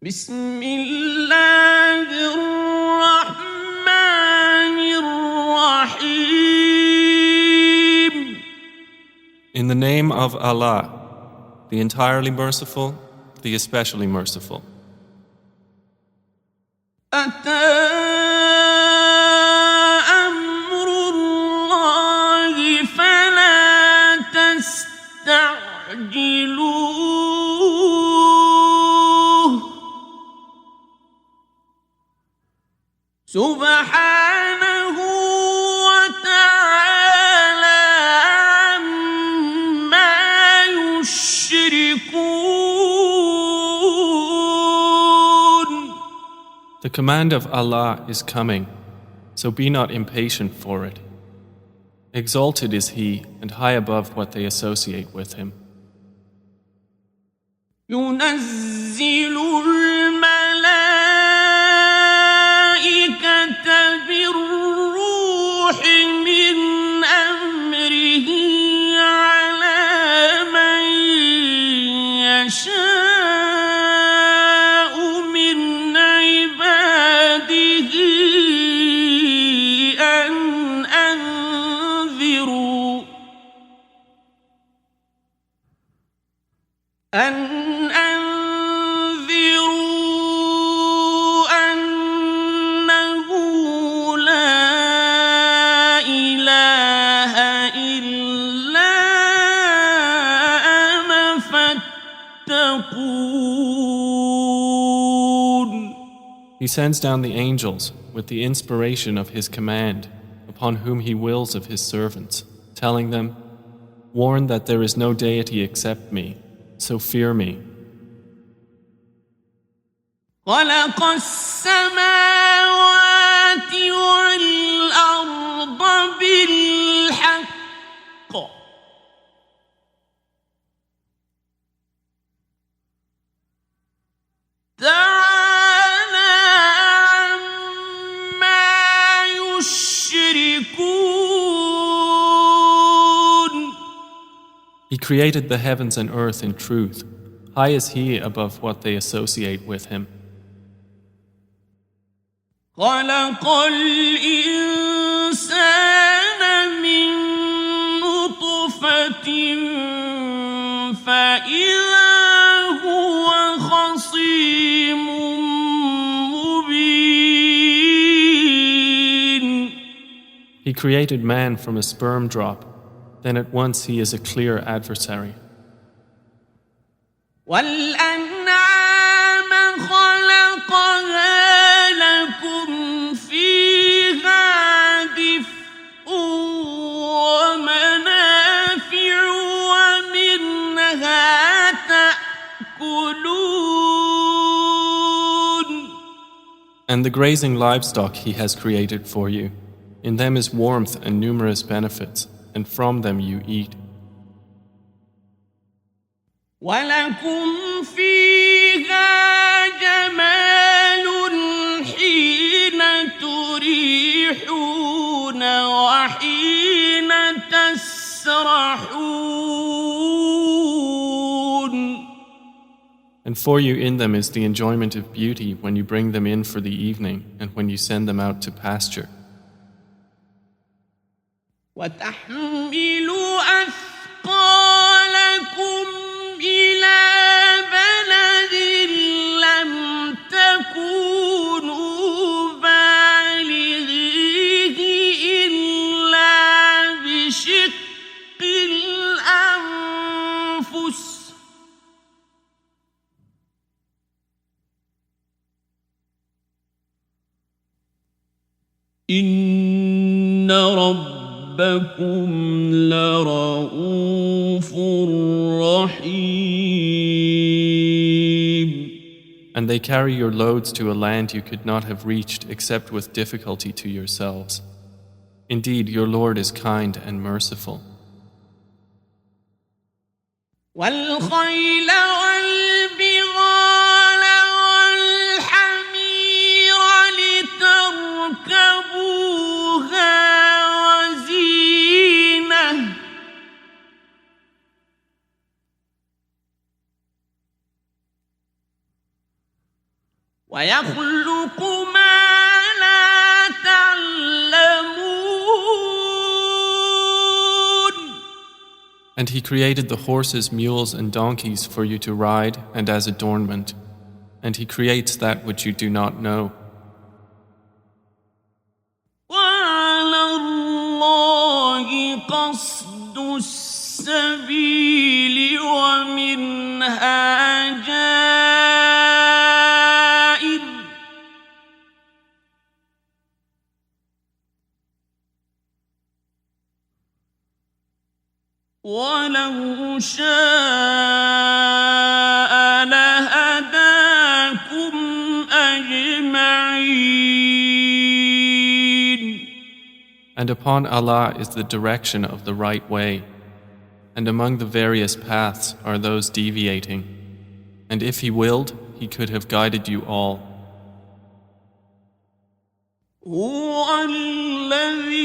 بسم الله الرحمن الرحيم. In the name of Allah, the entirely merciful, the especially merciful. أتى أمر الله فلا تستعجلوه سبحانه وتعالى عما يشركون. The command of Allah is coming, so be not impatient for it. Exalted is He and high above what they associate with Him. ينزل الملائكة بالروح من أمره على من يشاء من عباده أن أنذروا أنه لا إله إلا أنا فاتقون. He sends down the angels with the inspiration of His command upon whom He wills of His servants, telling them, "Warn that there is no deity except me, so fear me." خلق السماوات والأرض بالحق تعالى عما يشركون. He created the heavens and earth in truth. High is He above what they associate with Him. خلق الإنسان من نطفة فإذا هو خصيم مبين. He created man from a sperm drop. Then at once he is a clear adversary. وَالْأَنْعَامَ خَلَقَهَا لَكُمْ فِيهَا دِفْءٌ وَمَنَافِعُ وَمِنْهَا تَأْكُلُونَ. And the grazing livestock He has created for you. In them is warmth and numerous benefits, and from them you eat. وَلَكُمْ فِيهَا جَمَالٌ حِينَ تُرِيحُونَ وَحِينَ تَسْرَحُونَ. And for you in them is the enjoyment of beauty when you bring them in for the evening and when you send them out to pasture. وَتَحْمِلُ أَثْقَالَكُمْ إِلَى بَلَدٍ لَّمْ تَكُونُوا بَالِغِيهِ إِلَّا بِشِقِّ الْأَنفُسِ إِنَّ رَبَّكُمْ لَرَءُوفٌ رَحِيمٌ. And they carry your loads to a land you could not have reached except with difficulty to yourselves. Indeed, your Lord is kind and merciful. وَالْخَيْلَ وَالْبِغَالَ وَالْحَمِيرَ لِتَرْكَبُوهَا وَزِينَةً ويخلق ما لا تعلمون. And he created the horses, mules, and donkeys for you to ride and as adornment. And he creates that which you do not know. وعلى الله قصد السبيل ومنها جائر ولو شاء لهداكم أجمعين. And upon Allah is the direction of the right way, and among the various paths are those deviating. And if He willed, He could have guided you all. هو الذي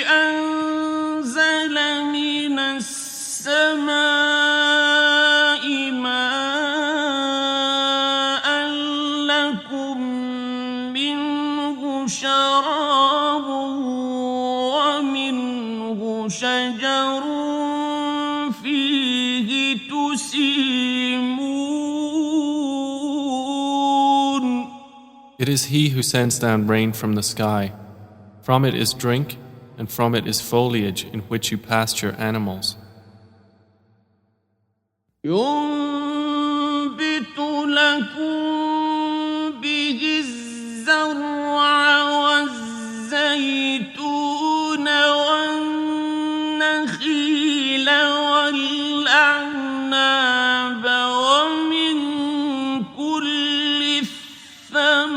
أنزل من السماء ماء لكم منه شراب ومنه شجر فيه تسيمون. It is He who sends down rain from the sky. From it is drink, and from it is foliage in which you pasture animals. ينبت لكم به الزرع والزيتون والنخيل والأعناب ومن كل الثمرات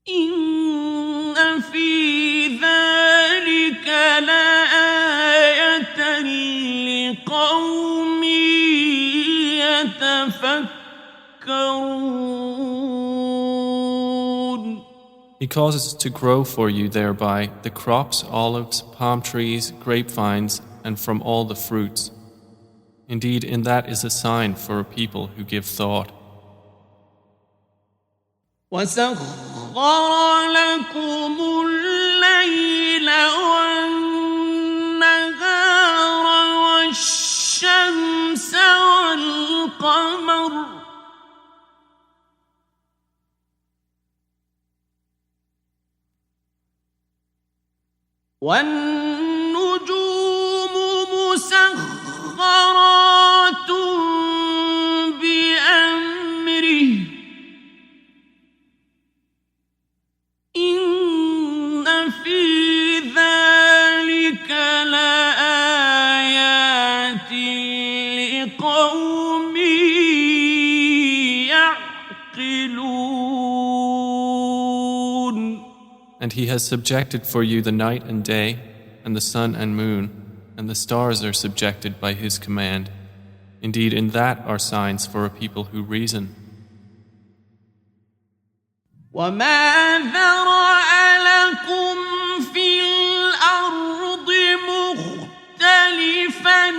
إن في ذلك لآية لقوم يتفكرون. He causes to grow for you thereby the crops, olives, palm trees, grapevines, and from all the fruits. Indeed, in that is a sign for a people who give thought. وسخر لكم الليل والنهار والشمس والقمر والنجوم مسخرات بأمره إن في ذلك لآيات لقوم يعقلون. And He has subjected for you the night and day, and the sun and moon, and the stars are subjected by His command. Indeed, in that are signs for a people who reason. وما ذرأ لكم في الأرض مختلفا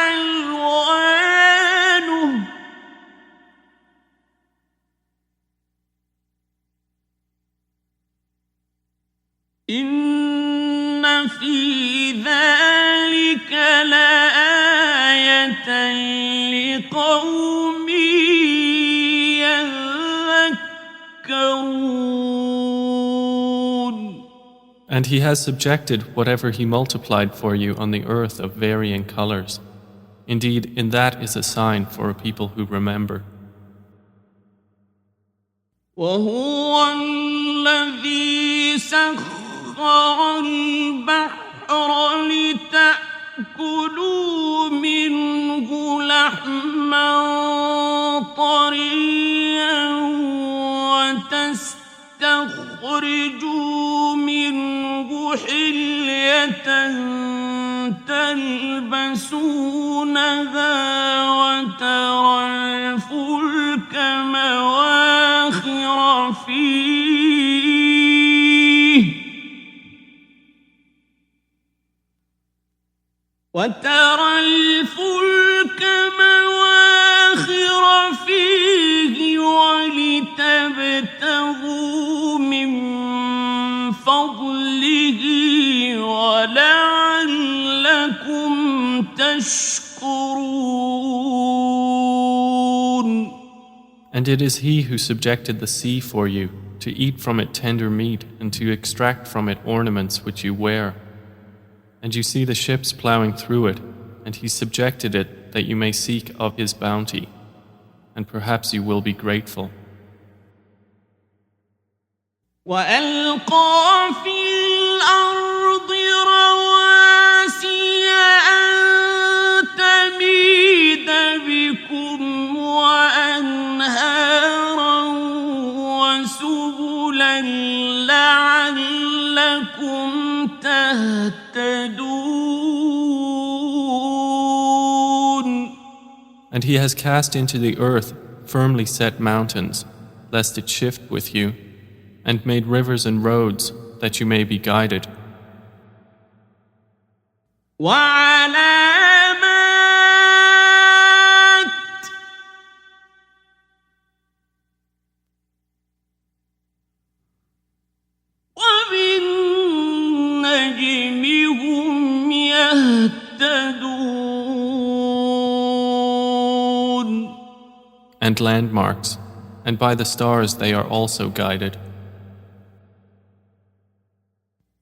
ألوانه إن في ذلك لآية لقوم يذكرون. And He has subjected whatever He multiplied for you on the earth of varying colors. Indeed, in that is a sign for a people who remember. وهو الذي سخر البحر لتأكلوا منه لحما طريا وتستخرجوا منه حلية تلبسونها وترى الفلك مواخر فيه وترى الفلك مواخر فيه ولتبتغوا من فضله ولعلكم تشكرون. And it is He who subjected the sea for you, to eat from it tender meat and to extract from it ornaments which you wear. And you see the ships plowing through it, and He subjected it that you may seek of His bounty, and perhaps you will be grateful. وألقى في الأرض رواسي أن تميد بكم وأنهارا وسبلا لعلكم تهتدون. And He has cast into the earth firmly set mountains, lest it shift with you, and made rivers and roads that you may be guided. وعلامات وبالنجم هم يهتدون. And landmarks, and by the stars they are also guided.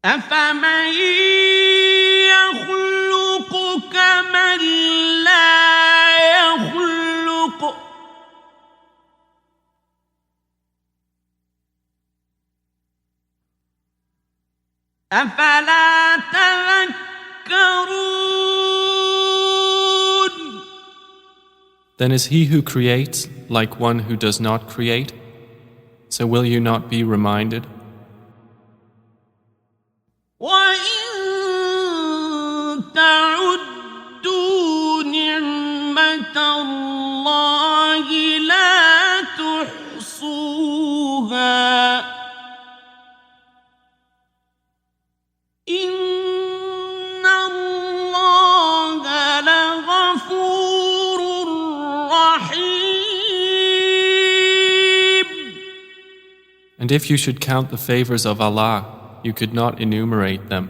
أفمن يخلق كمن لا يخلق أفلا تذكرون. Then is He who creates like one who does not create? So will you not be reminded? وَإِن تَعُدُّوا نِعْمَةَ اللَّهِ لَا تُحْصُوهَا إِنَّ اللَّهَ لَغَفُورٌ رَّحِيمٌ. And if you should count the favors of Allah, you could not enumerate them.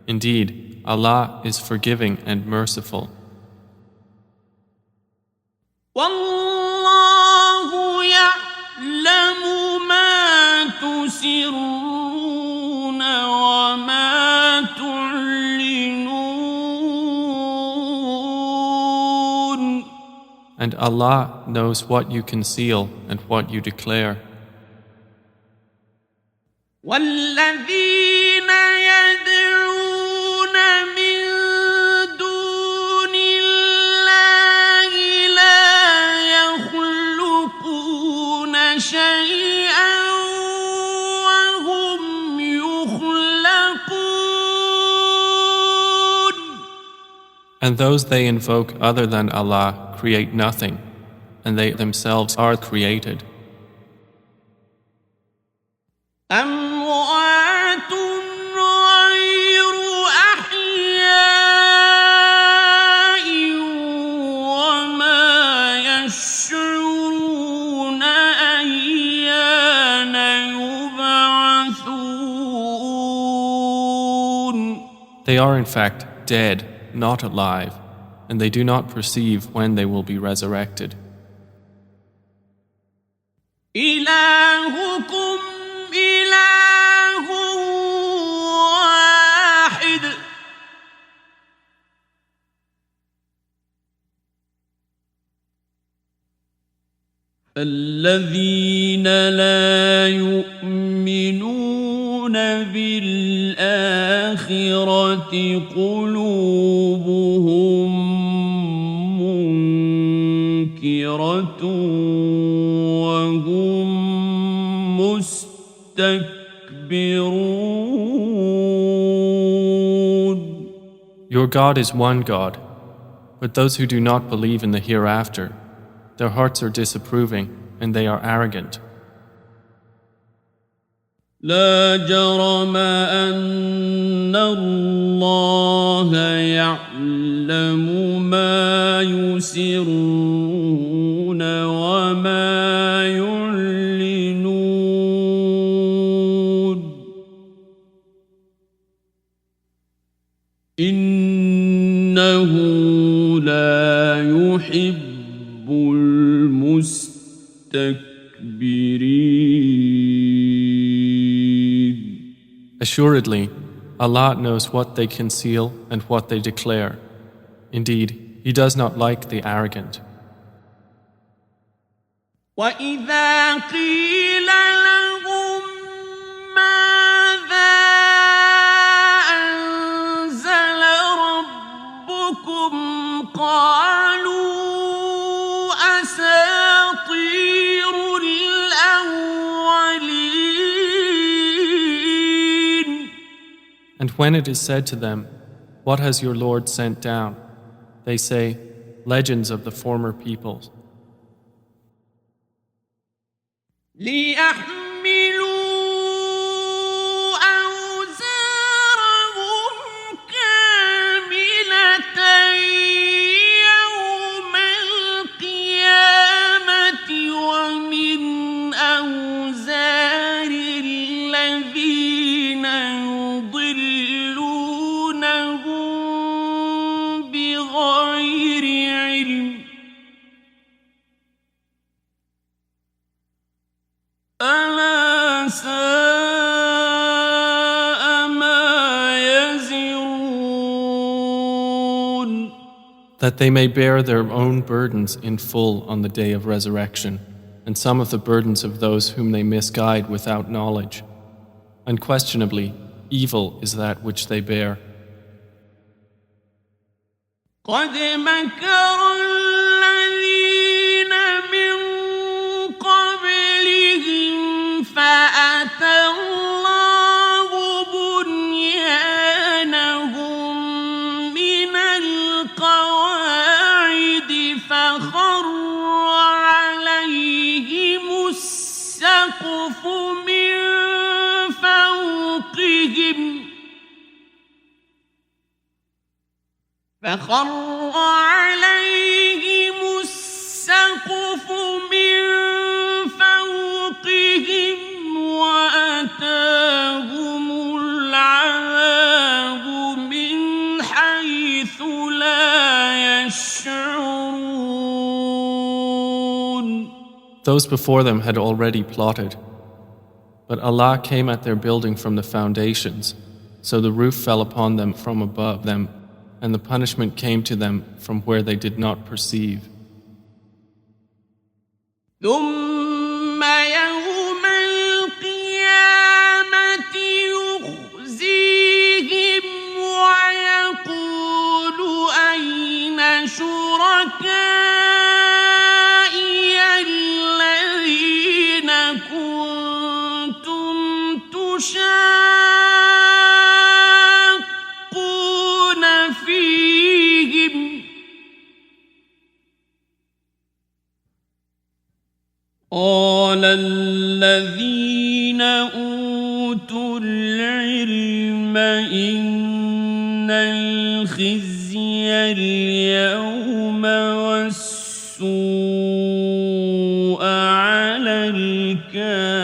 Indeed, Allah is forgiving and merciful. وَاللَّهُ يَعْلَمُ مَا تُسِرُّونَ وَمَا تُعْلِنُونَ. And Allah knows what you conceal and what you declare. وَالَّذِينَ يَدْعُونَ مِن دُونِ اللَّهِ لَا يَخْلُقُونَ شَيْئًا وَهُمْ يُخْلَقُونَ. And those they invoke other than Allah create nothing, and they themselves are created. أَمْوَاتٌ غَيْرُ أَحْيَاءٍ وَمَا يَشْعُرُونَ أَيَّانَ يُبْعَثُونَ. They are in fact dead, not alive, and they do not perceive when they will be resurrected. إِلَٰهُكُمْ إِلَٰهٌ وَاحِدٌ فَالَّذِينَ لَا يُؤْمِنُونَ بِالْآخِرَةِ قُلُوبُهُم مُّنكِرَةٌ وَهُم مُسْتَكْبِرُونَ. Your God is one God, but those who do not believe in the hereafter, their hearts are disapproving and they are arrogant. لا جرم أن الله يعلم ما يسرون وما يعلنون إنه لا يحب المستكبرين. Assuredly, Allah knows what they conceal and what they declare. Indeed, He does not like the arrogant. وَإِذَا قِيلَ لَهُم مَّاذَا أَنزَلَ رَبُّكُمْ قَالُوا أَسَاطِيرُ الْأَوَّلِينَ. And when it is said to them, "What has your Lord sent down?" they say, "Legends of the former peoples." لِيَحْمِلُوا أَوْزَارَهُمْ كَامِلَةً يَوْمَ الْقِيَامَةِ وَمِنْ أَوْزَارِ الَّذِينَ يُضِلُّونَهُم بِغَيْرِ عِلْمٍ ألا ساء ما يزرون. That they may bear their own burdens in full on the day of resurrection, and some of the burdens of those whom they misguide without knowledge. Unquestionably, evil is that which they bear. قد مكر الذين من قبلهم فأتى الله بنيانهم من القواعد فخر عليهم السقف من فوقهم وأتاهم العذاب من حيث لا يشعرون. Those before them had already plotted, but Allah came at their building from the foundations, so the roof fell upon them from above them, and the punishment came to them from where they did not perceive. ثم يوم القيامة يخزيهم ويقول أين شركائي الذين كنتم تشاقون فيهم قال الذين أوتوا العلم إن الخزي اليوم والسوء على الكافرين.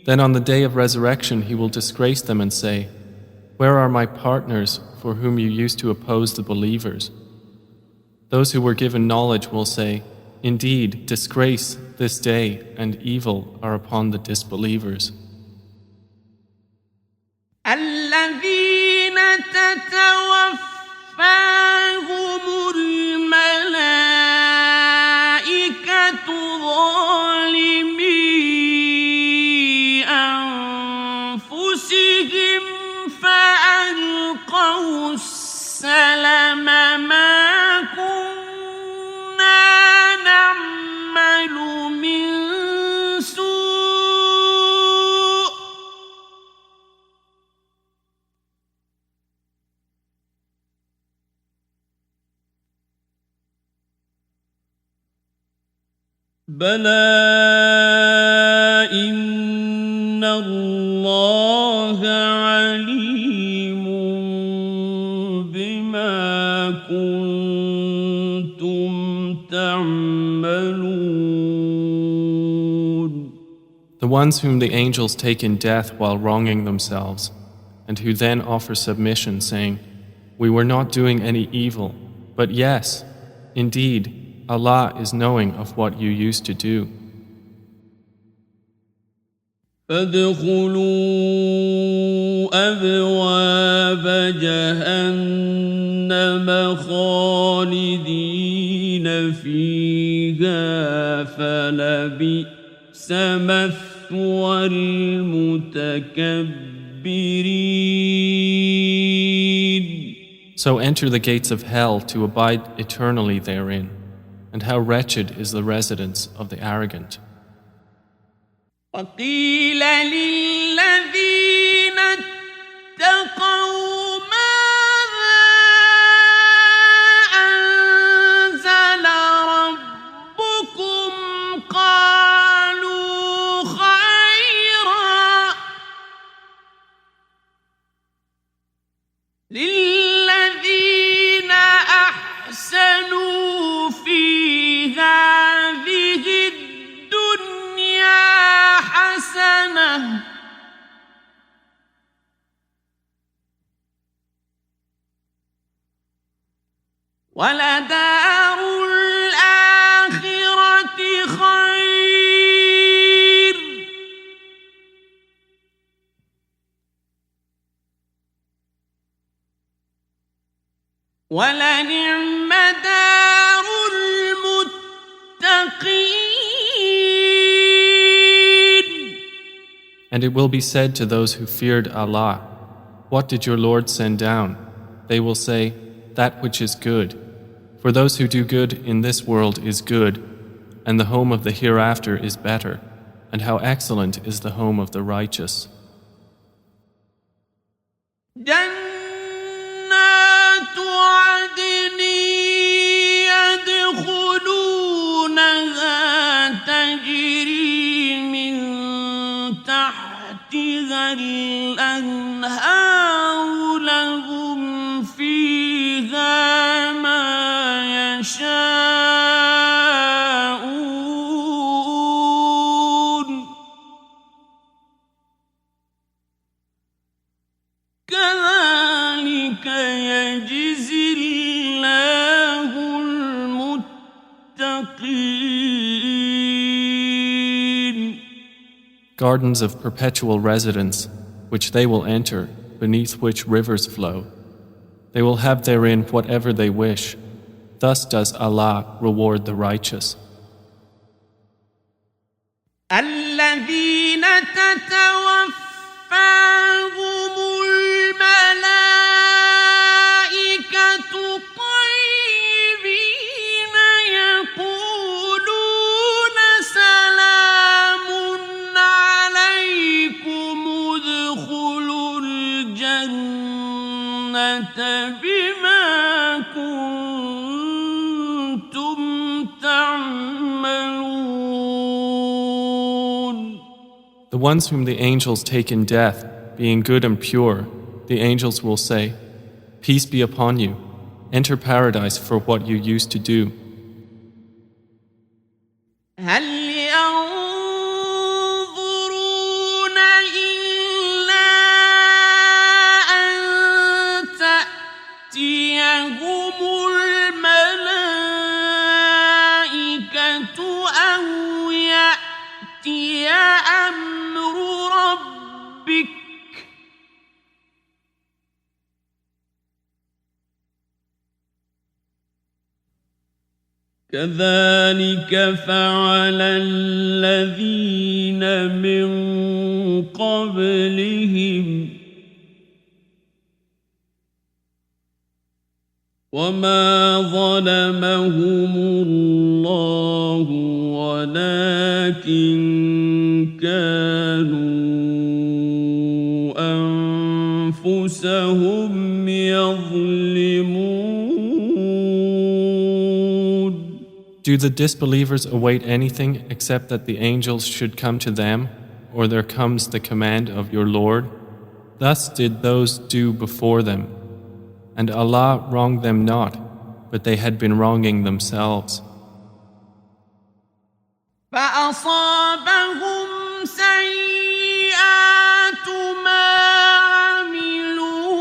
Then on the day of resurrection he will disgrace them and say, "Where are my partners for whom you used to oppose the believers?" Those who were given knowledge will say, "Indeed, disgrace this day and evil are upon the disbelievers." الذين تتوفاهم الملائكة ظالمي أنفسهم فألقوا السلم ما كنا نعمل من سوء بلى كنتم تعملون. The ones whom the angels take in death while wronging themselves, and who then offer submission, saying, "We were not doing any evil, but yes, indeed, Allah is knowing of what you used to do." فادخلوا أبواب جهنم خالدين فيها فلبئس مثوى المتكبرين. So enter the gates of hell to abide eternally therein, and how wretched is the residence of the arrogant. وقيل للذين اتقوا ماذا أنزل ربكم قالوا خيرا للذين أحسنوا في هذه الدنيا حسنة ولدار الآخرة خير ولنعم دار المتقين. And it will be said to those who feared Allah, "What did your Lord send down?" They will say, "That which is good." For those who do good in this world is good, and the home of the hereafter is better, and how excellent is the home of the righteous. جنات عدن يدخلونها تجري من تحتها الأنهار لهم فيها ما يشاءون كذلك يجزي الله المتقين. Gardens of perpetual residence, which they will enter, beneath which rivers flow. They will have therein whatever they wish. Thus does Allah reward the righteous. الذين تتوفاهم الملائكة طيبين يقولون سلام عليكم ادخلوا الجنة بما كنتم تعملون. The ones whom the angels take in death, being good and pure, the angels will say, "Peace be upon you. Enter paradise for what you used to do." هل ينظرون إلا أن تأتيهم الملائكة أو يأتي أمر ربك كذلك فعل الذين من قبلهم وما ظلمهم الله ولكن كانوا أنفسهم يظلمون. Do the disbelievers await anything except that the angels should come to them, or there comes the command of your Lord? Thus did those do before them, and Allah wronged them not, but they had been wronging themselves. فأصابهم سيئات ما عملوا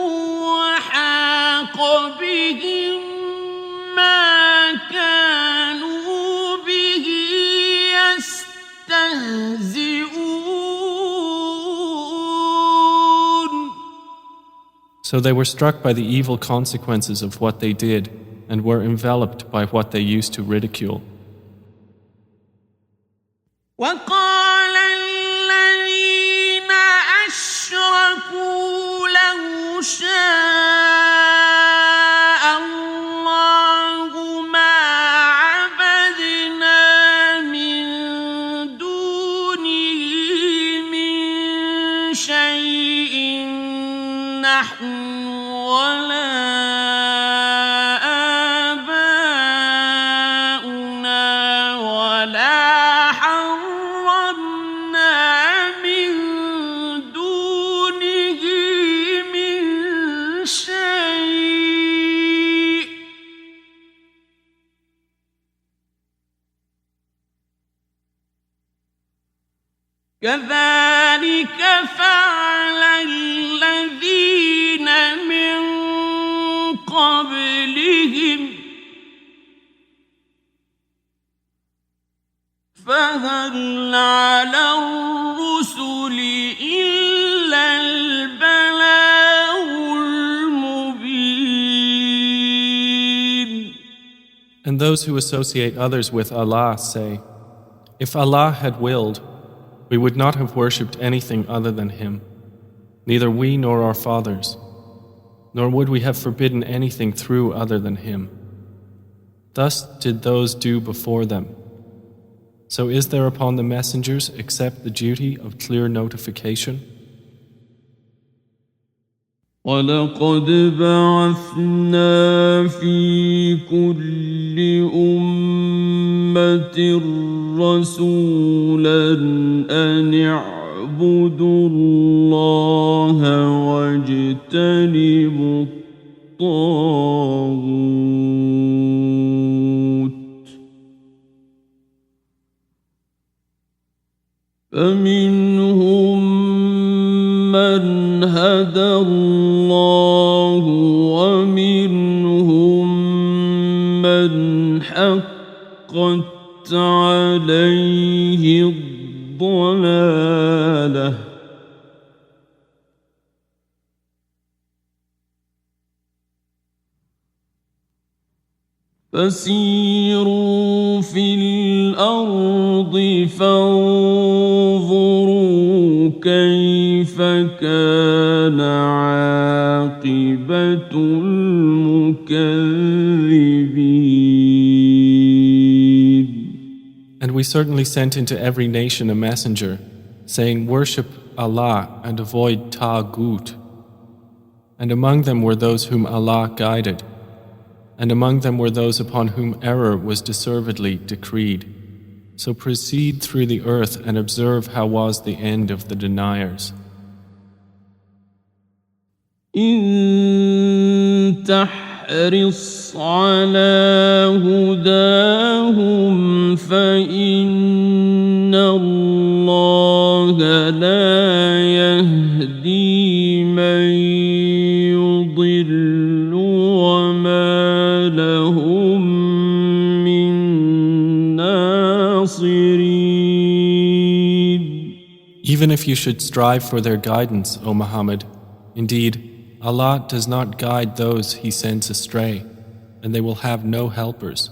وحاق بهم ما كانوا به يستهزئون. So they were struck by the evil consequences of what they did and were enveloped by what they used to ridicule. وقال الذين أشركوا لو شاء الله ما عبدنا من دونه من شيء نحن ولا كذلك فعل الذين من قبلهم فهل على الرسل إلا البلاغ المبين. And those who associate others with Allah say, if Allah had willed, we would not have worshipped anything other than Him, neither we nor our fathers, nor would we have forbidden anything through other than Him. Thus did those do before them. So is there upon the messengers except the duty of clear notification? وَلَقَدْ بَعَثْنَا فِي كُلِّ أُمَّةٍ رَسُولًا أَنِ اعْبُدُوا اللَّهَ وَاجْتَنِبُوا الطَّاغُوتَ فَمِنْهُمْ مَنْ هَدَى اللَّهُ وَمِنْهُمْ مَنْ حَقَّتْ عَلَيْهِ الضَّلَالَةُ فَسِيرُوا فِي الْأَرْضِ فَانظُرُوا كَيْفَ كَانَ عَاقِبَةُ الْمُكَذِّبِينَ. And we certainly sent into every nation a messenger, saying, worship Allah and avoid Taghut. And among them were those whom Allah guided, and among them were those upon whom error was deservedly decreed. So proceed through the earth and observe how was the end of the deniers. إن تحرص على هداهم فإن الله لا يهدي من يضل وما لهم من ناصرين. Even if you should strive for their guidance, O Muhammad, indeed, Allah does not guide those He sends astray, and they will have no helpers.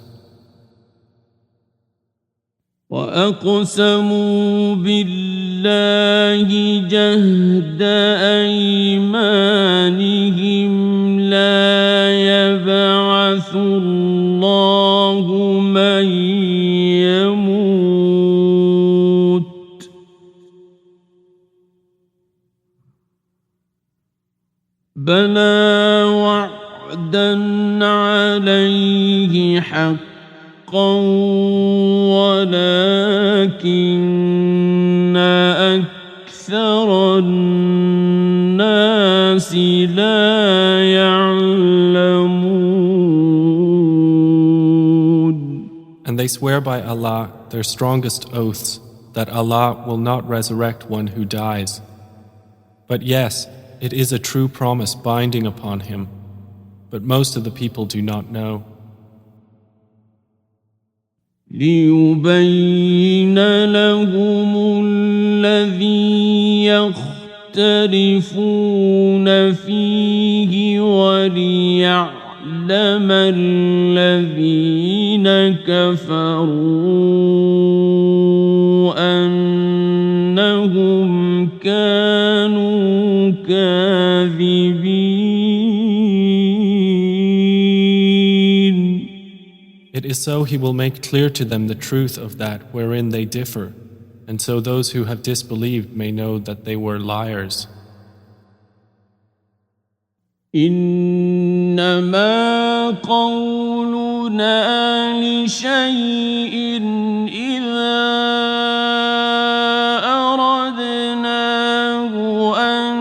وَأَقْسَمُوا بِاللَّهِ جَهْدَ أَيْمَانِهِمْ لَا يَبْعَثُ اللَّهُ مَن يَمُوتُ بَلَىٰ وَعْدًا عَلَيْهِ حَقًّا وَلَكِنَّ أَكْثَرَ النَّاسِ لَا يَعْلَمُونَ. swear by Allah their strongest oaths that Allah will not resurrect one who dies. But yes, it is a true promise binding upon him, but most of the people do not know. ليبين لهم الذي يختلفون فيه وليعلم الذين كفروا أنهم كانوا كاذبين. It is so He will make clear to them the truth of that wherein they differ, and so those who have disbelieved may know that they were liars. إنما قولنا لشيء إذا أردناه أن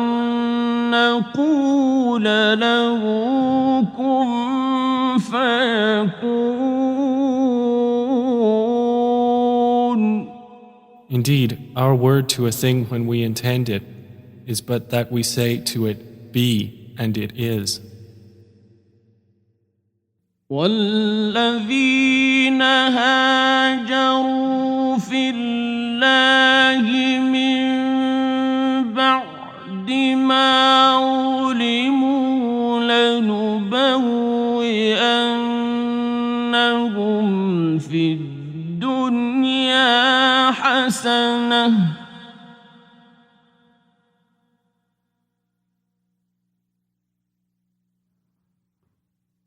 نقول له كن فيكون. Indeed, our word to a thing when we intend it is but that we say to it, be, and it is. والذين هاجروا في الله من بعد ما ظلموا لنبوئنهم في الدنيا حسنة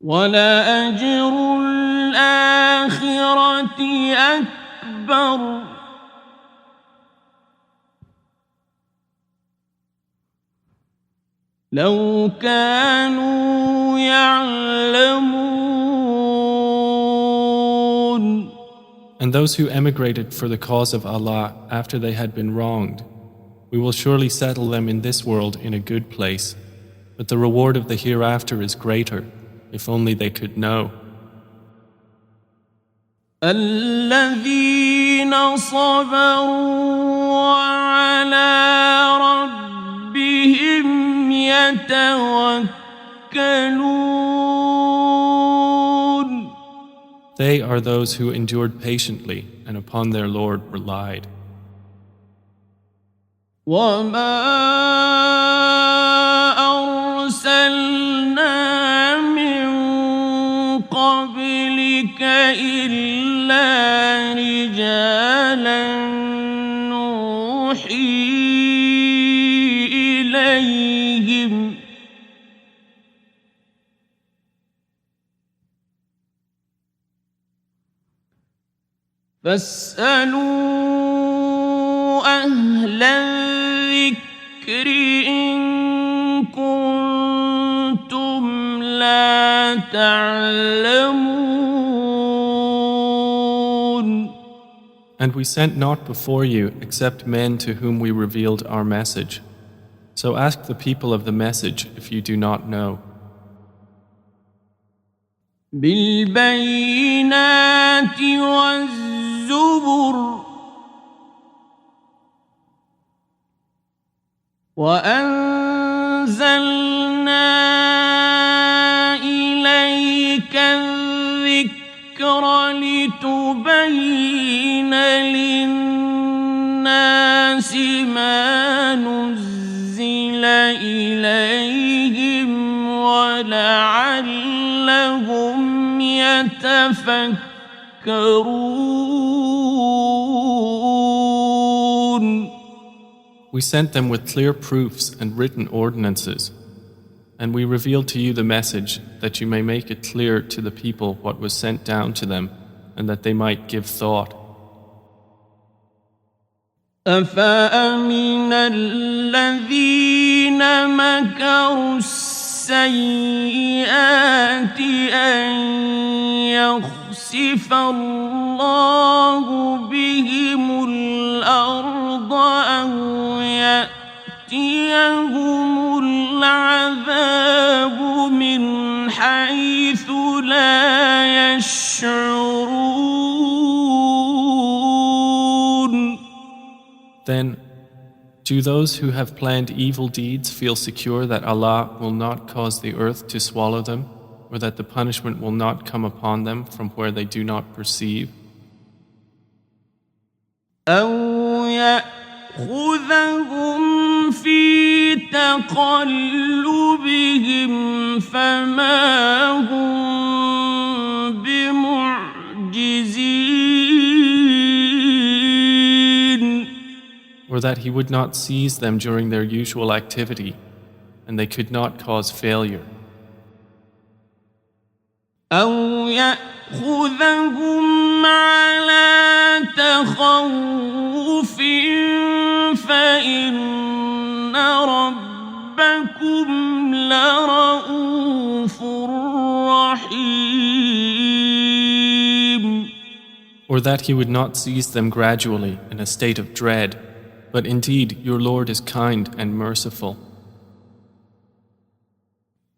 ولأجر الآخرة أكبر لو كانوا يعلمون. And those who emigrated for the cause of Allah after they had been wronged, we will surely settle them in this world in a good place, but the reward of the hereafter is greater, if only they could know. الذين صبروا وعلى ربهم يتوكلون. They are those who endured patiently and upon their Lord relied. وما أرسلنا من قبلك إلا رجالا نوحي إليهم فاسألوا أهل الذكر إن كنتم لا تعلمون. And we sent not before you except men to whom we revealed our message. So ask the people of the message if you do not know. بالبينات والزبر وأنزلنا إليك الذكر لتبين للناس ما نزل إليهم ولعلهم يتفكرون. We sent them with clear proofs and written ordinances, and we revealed to you the message that you may make it clear to the people what was sent down to them, and that they might give thought. أفأمن الذين مكروا السيئات أن يخسف الله بهم الأرض أو يأتيهم العذاب من حيث لا يشعرون. Then, do those who have planned evil deeds feel secure that Allah will not cause the earth to swallow them, or that the punishment will not come upon them from where they do not perceive? أو يأخذهم في تقلبهم فما هم بمعجزين. Or that He would not seize them during their usual activity, and they could not cause failure. أو يأخذهم على تخوف فإن ربكم لرؤوف رحيم. Or that He would not seize them gradually in a state of dread, but indeed your Lord is kind and merciful.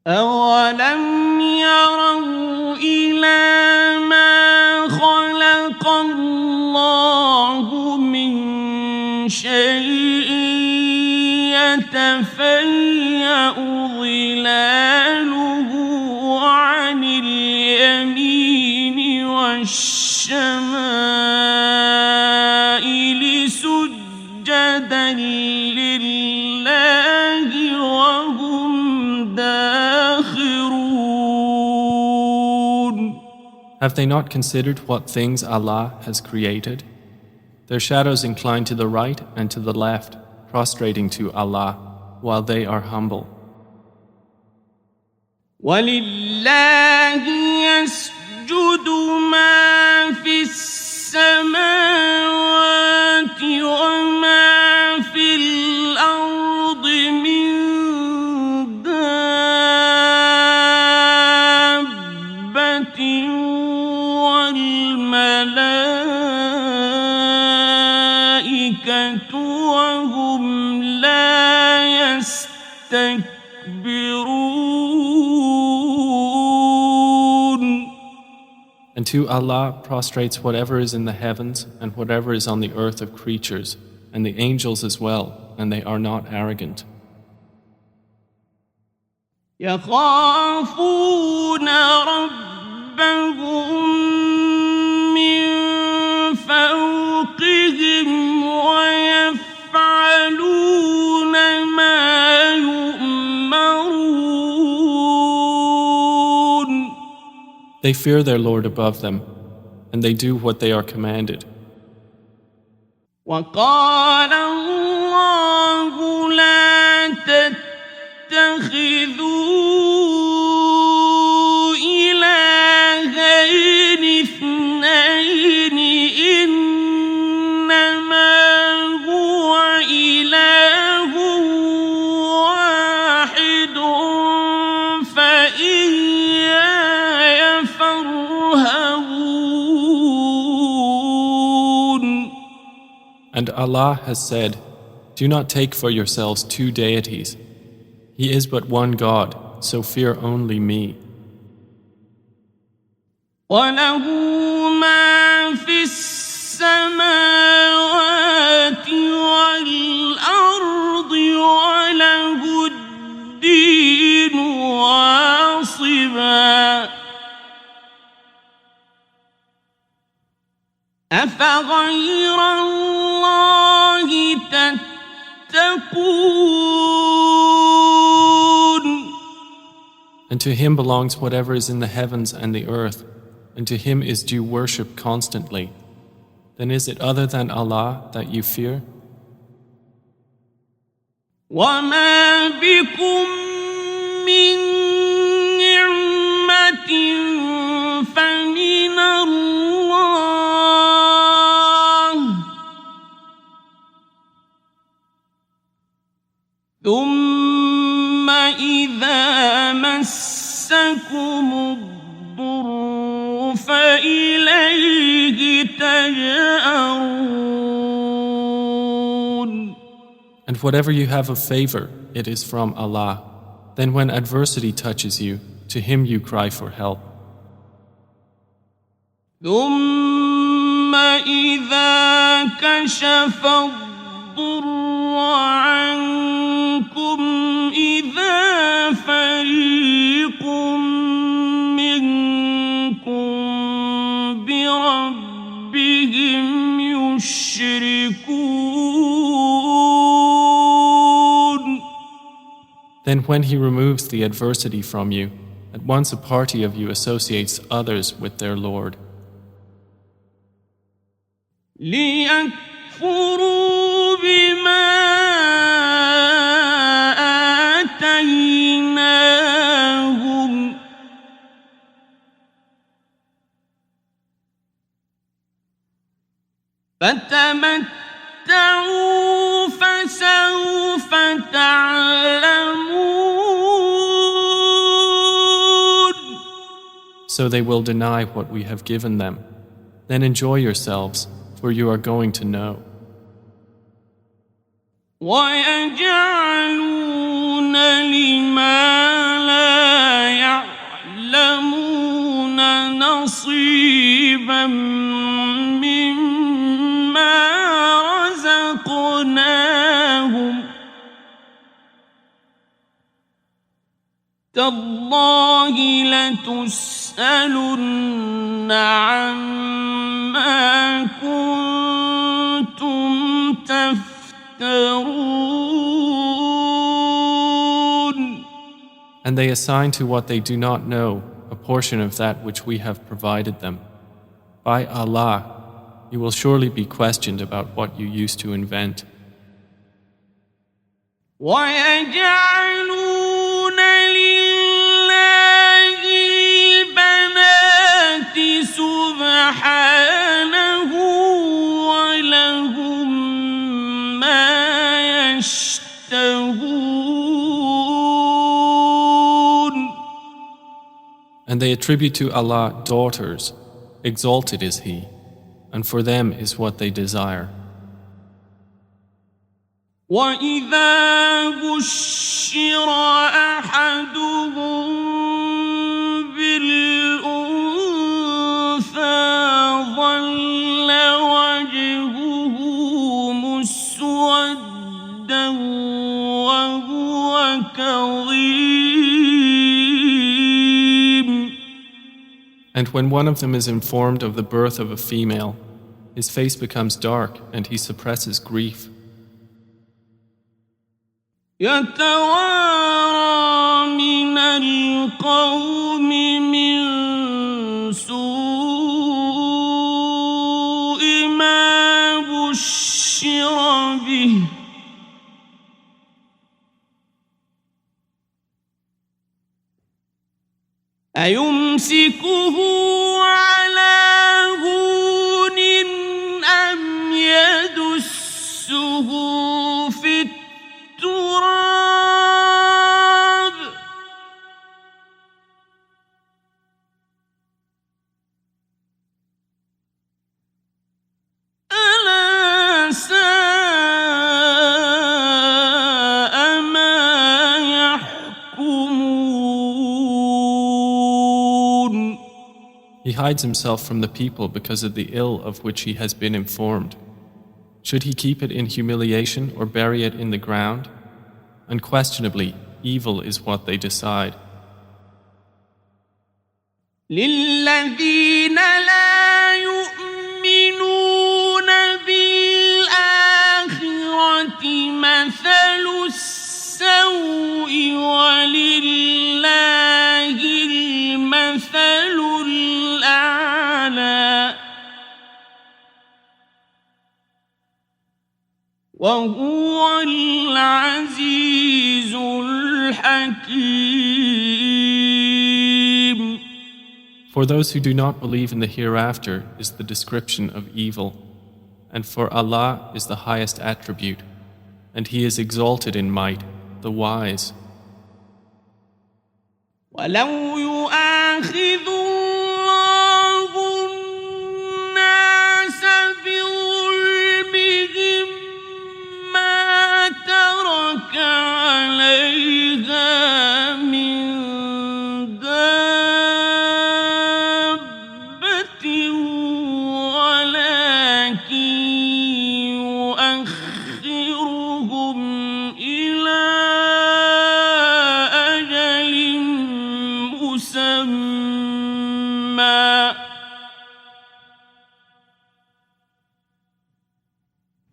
أولم يروا إلى ما خلق الله من شيء يتفيأ ظلاله عن اليمين والشمائل سجدا لله وهم داخرون. Have they not considered what things Allah has created? Their shadows incline to the right and to the left, prostrating to Allah, while they are humble. وَلِلَّهِ يَسْجُدُ مَا فِي السَّمَاوَاتِ وَمَا فِي الْأَرْضِ مِن دَابَّةٍ وَالْمَلَائِكَةُ وَهُمْ لَا يَسْتَكْبِرُونَ. And to Allah prostrates whatever is in the heavens and whatever is on the earth of creatures, and the angels as well, and they are not arrogant. يخافون ربهم من فوقهم ويفعلون ما يؤمرون. They fear their Lord above them, and they do what they are commanded. وقال الله لا تتخذوا إلهين اثنين إنما هو إله واحد فإياي فارهبون. And Allah has said, do not take for yourselves two deities. He is but one God, so fear only me. وله ما في السماوات والأرض وله الدين واصبا. أفغير الله تتقون. And to Him belongs whatever is in the heavens and the earth, and to Him is due worship constantly. Then is it other than Allah that you fear? وما بكم من نعمة فمن الله ثم إذا مسكم الضر فإليه تجأرون. And whatever you have of favor, it is from Allah. Then when adversity touches you, to Him you cry for help. ثم إذا كشف الضر عنكم إذا فريق منكم بربهم يشركون. Then when he removes the adversity from you, at once a party of you associates others with their Lord. ليكفروا بما آتيناهم فتمتعوا فسوف تعلمون. So they will deny what we have given them. Then enjoy yourselves, for you are going to know. ويجعلون لما لا يعلمون نصيبا مما رزقناهم تالله لتسألن عما كنتم تفترون. And they assign to what they do not know a portion of that which we have provided them. By Allah, you will surely be questioned about what you used to invent. ويجعلون لله البنات سبحانه ولهم ما يشتهون. And they attribute to Allah daughters, exalted is He, and for them is what they desire. وإذا بشر أحدهم بالأنثى ظل وجهه مسودا وهو كظيم. And when one of them is informed of the birth of a female, his face becomes dark and he suppresses grief. يتوارى من القوم من سوء ما بشر به أيمسكه على هون أم يدسه في التراب ألا ساء ما يحكمون. He hides himself from the people because of the ill of which he has been informed. Should he keep it in humiliation or bury it in the ground? Unquestionably, evil is what they decide. للذين لا يؤمنون بالآخرة مثل السوء ولله المثل الأعلى وهو العزيز الحكيم. For those who do not believe in the hereafter is the description of evil, and for Allah is the highest attribute, and He is exalted in might, the wise. ولو يؤاخذ الله الناس بظلمهم ما ترك عليها من دابة ولكن يؤخرهم مسمى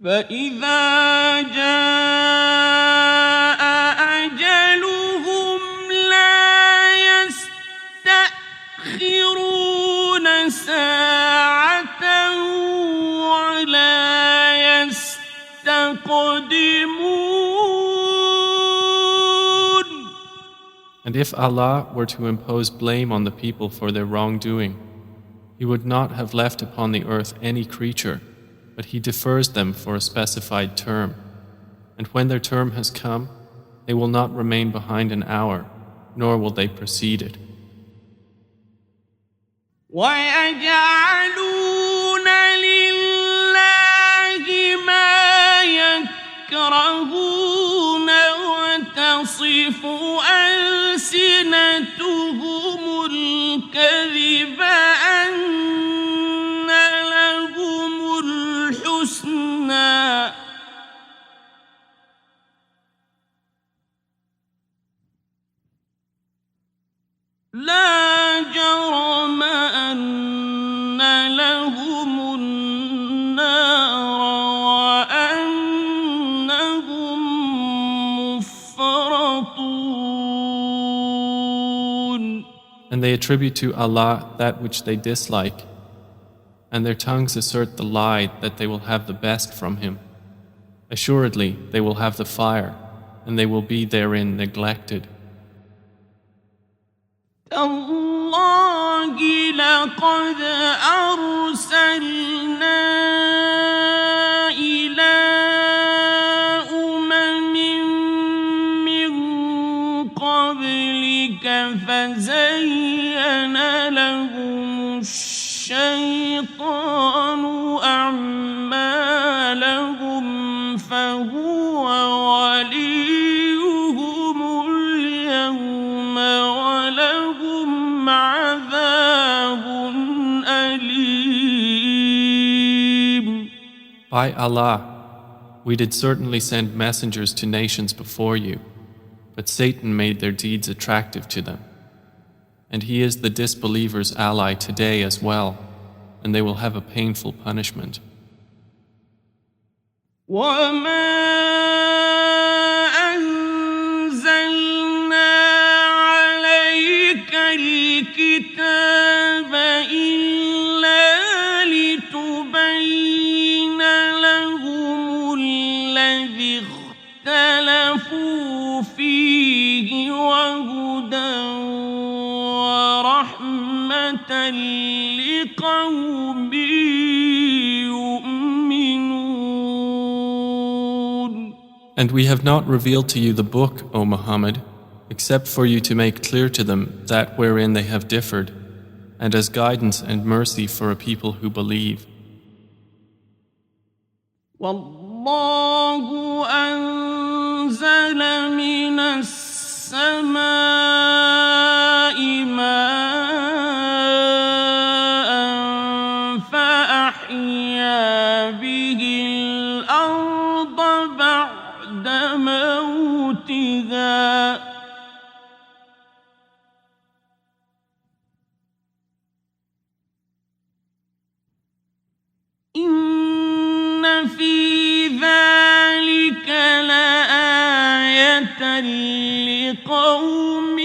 فإذا جاء أجلهم لا يستأخرون ساعة ولا يستقدمون. And if Allah were to impose blame on the people for their wrongdoing, He would not have left upon the earth any creature, but He defers them for a specified term. And when their term has come, they will not remain behind an hour, nor will they precede it. وَيَجْعَلُونَ لِلَّهِ مَا يَكْرَهُونَ وَتَصِفُ أَلْسِنَتُهُمُ الْكَذِبَ أَنَّ لَهُمُ الْحُسْنَى لا جرم أن لهم النار وأنهم مفرطون. And they attribute to Allah that which they dislike, and their tongues assert the lie that they will have the best from Him. Assuredly, they will have the fire, and they will be therein neglected. تالله لقد أرسلنا إلى أمم من قبلك فزين لهم الشيطان أعمالهم فهو وليهم اليوم ولهم عذاب أليم. By Allah, we did certainly send messengers to nations before you, but Satan made their deeds attractive to them. And he is the disbelievers' ally today as well, and they will have a painful punishment. وما أنزلنا عليك الكتاب إلا لتبين لهم الذي اختلفوا فيه وهدى ورحمة لقوم And we have not revealed to you the book, O Muhammad, except for you to make clear to them that wherein they have differed, and as guidance and mercy for a people who believe. وَاللَّهُ أَنزَلَ مِنَ السَّمَاءِ مَاءً فَأَحْيَا بِهِ الْأَرْضَ بَعْدَ موتها إن في ذلك لآية لقوم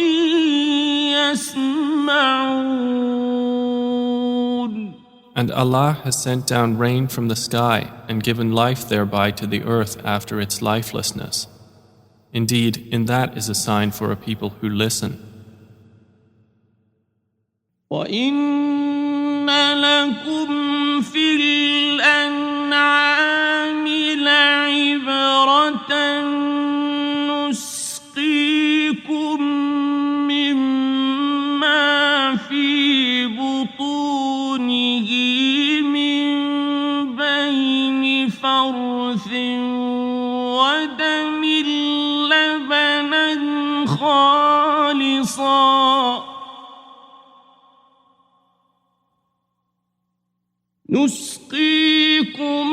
يسمعون. And Allah has sent down rain from the sky and given life thereby to the earth after its lifelessness. Indeed, in that is a sign for a people who listen. وَإِنَّ لَكُمْ فِي الْأَنْعَامِ لَعِبْرَةً نُسْقِيكُم مِّمَّا فِي بُطُونِهِ مِن بَيْنِ فَرْثٍ وَدَمٍ لَّبَنًا خَالِصًا نسقيكم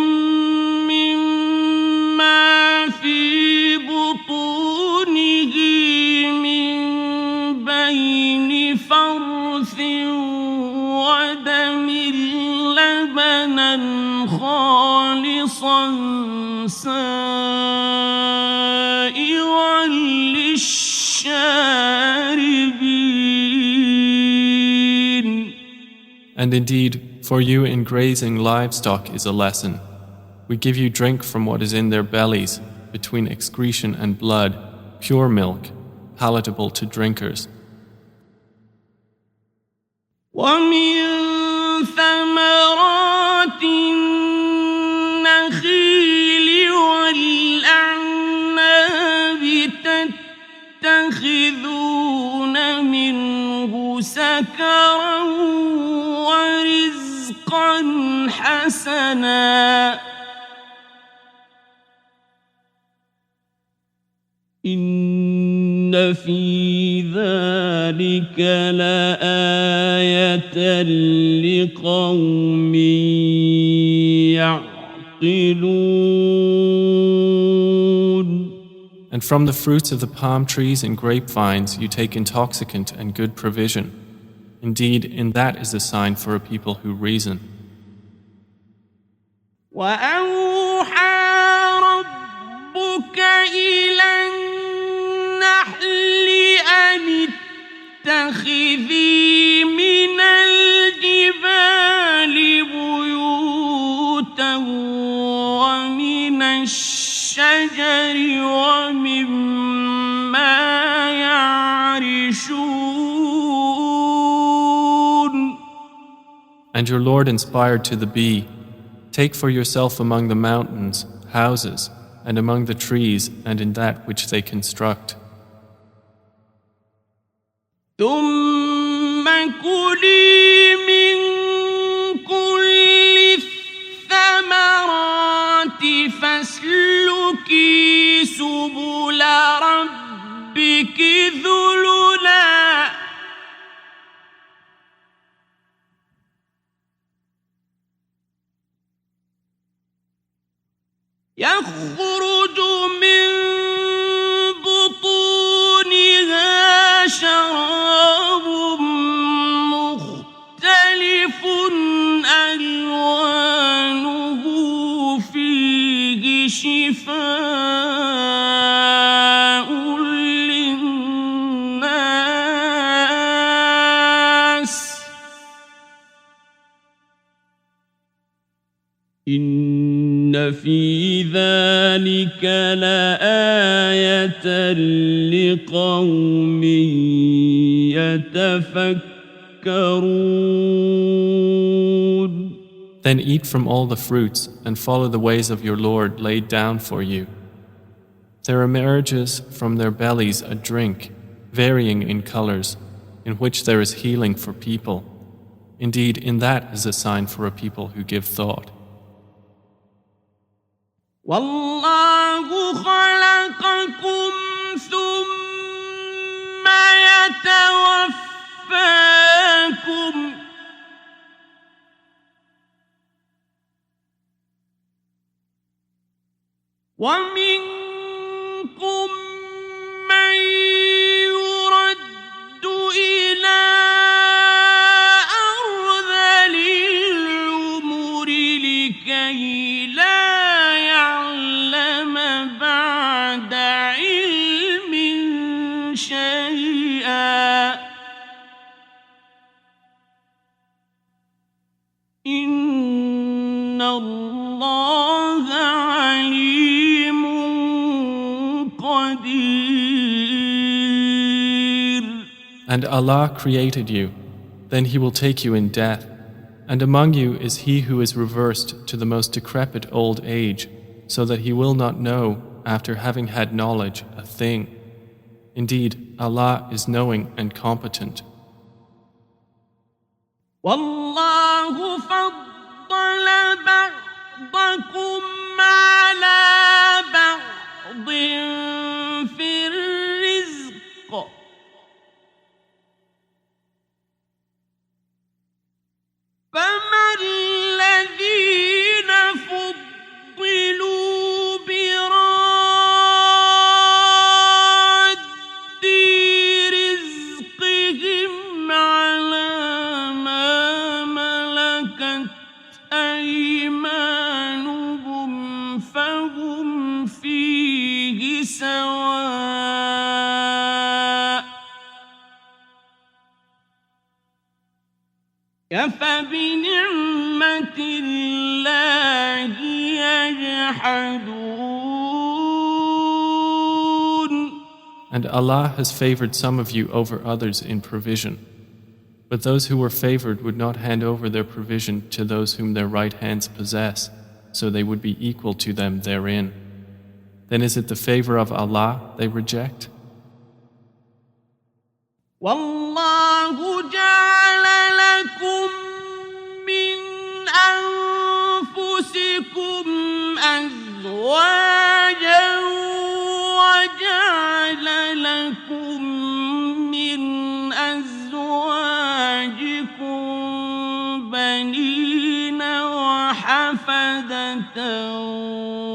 مما في بطونه من بين فرث ودم لبنا خالصا سائغا للشاربين. And indeed, for you in grazing livestock is a lesson. We give you drink from what is in their bellies, between excretion and blood, pure milk, palatable to drinkers. ومن ثمرات النخيل والأعناب تتخذون منه سكرا ورزقا حسنا إن في ذلك لآية لقوم يعقلون. And from the fruits of the palm trees and grapevines you take intoxicant and good provision. Indeed, in that is a sign for a people who reason. وأوحى ربك إلى النحل أن اتخذي من الجبال بيوتا ومن الشجر ومما يعرشون. And your Lord inspired to the bee, take for yourself among the mountains houses, and among the trees and in that which they construct. ثم كلي من كل الثمرات فاسلكي سبل ربك ذللا يخرج من بطونها شراب مختلف ألوانه فيه شفاء للناس إن في ذلك لآية لقوم يتفكرون. Then eat from all the fruits and follow the ways of your Lord laid down for you. There emerges from their bellies a drink, varying in colors, in which there is healing for people. Indeed, in that is a sign for a people who give thought. والله خلقكم ثم يتوفاكم ومنكم من يرد إلى أرذل العمر لكي لا يعلم بعد علم شيئا إن الله عليم قدير. And Allah created you, then He will take you in death. And among you is he who is reversed to the most decrepit old age, so that he will not know, after having had knowledge, a thing. Indeed, Allah is knowing and competent. والله فضل بعضكم على بعض في الرزق فما الذين فضلوا براد رزقهم أفبنعمة الله يجحدون. And Allah has favored some of you over others in provision. But those who were favored would not hand over their provision to those whom their right hands possess, so they would be equal to them therein. Then is it the favor of Allah they reject? والله جعل لكم من أنفسكم أزواجا وجعل لكم من أزواجكم بنين وحفدة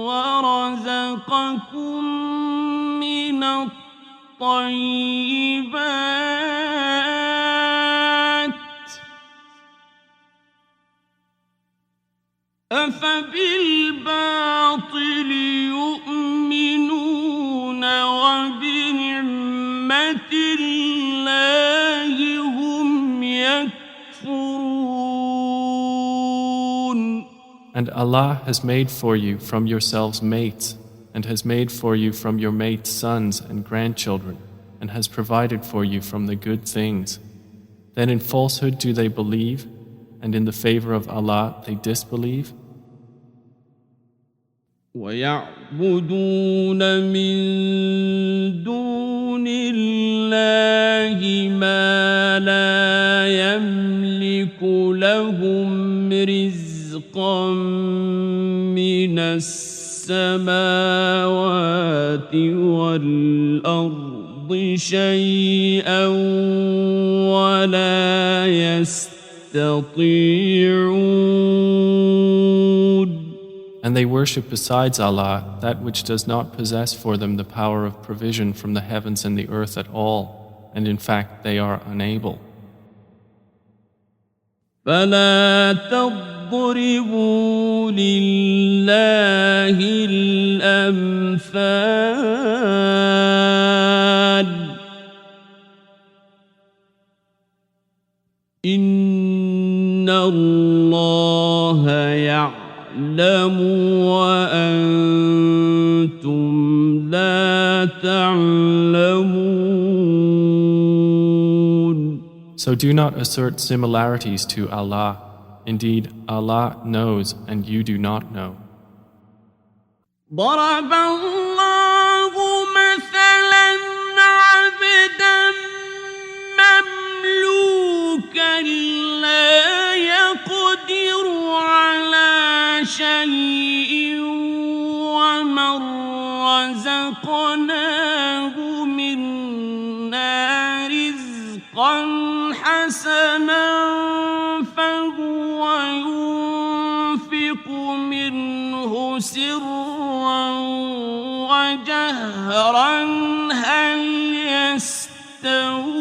ورزقكم من الطيبات أفبالباطل يؤمنون وبنعمة الله هم يكفرون. And Allah has made for you from yourselves mates, and has made for you from your mates sons and grandchildren, and has provided for you from the good things. Then in falsehood do they believe, and in the favor of Allah they disbelieve? وَيَعْبُدُونَ مِن دُونِ اللَّهِ مَا لَا يَمْلِكُ لَهُمْ رِزْقًا مِّنَ السَّمَاوَاتِ وَالْأَرْضِ شَيْئًا وَلَا يَسْتَطِيعُونَ. And they worship besides Allah that which does not possess for them the power of provision from the heavens and the earth at all, and in fact they are unable. فَلَا تَضْرِبُوا لِلَّهِ الْأَمْثَالَ إِنَّ اللَّهَ يَعْلَمُ وَأَنْتُمْ لَا تَعْلَمُونَ. So do not assert similarities to Allah. Indeed, Allah knows and you do not know. ضرب الله مثلا عبدا مملوكا لا يقدر على شيء ومن رزقناه منا رزقا حسنا فهو ينفق منه سرا وجهرا هل يستوون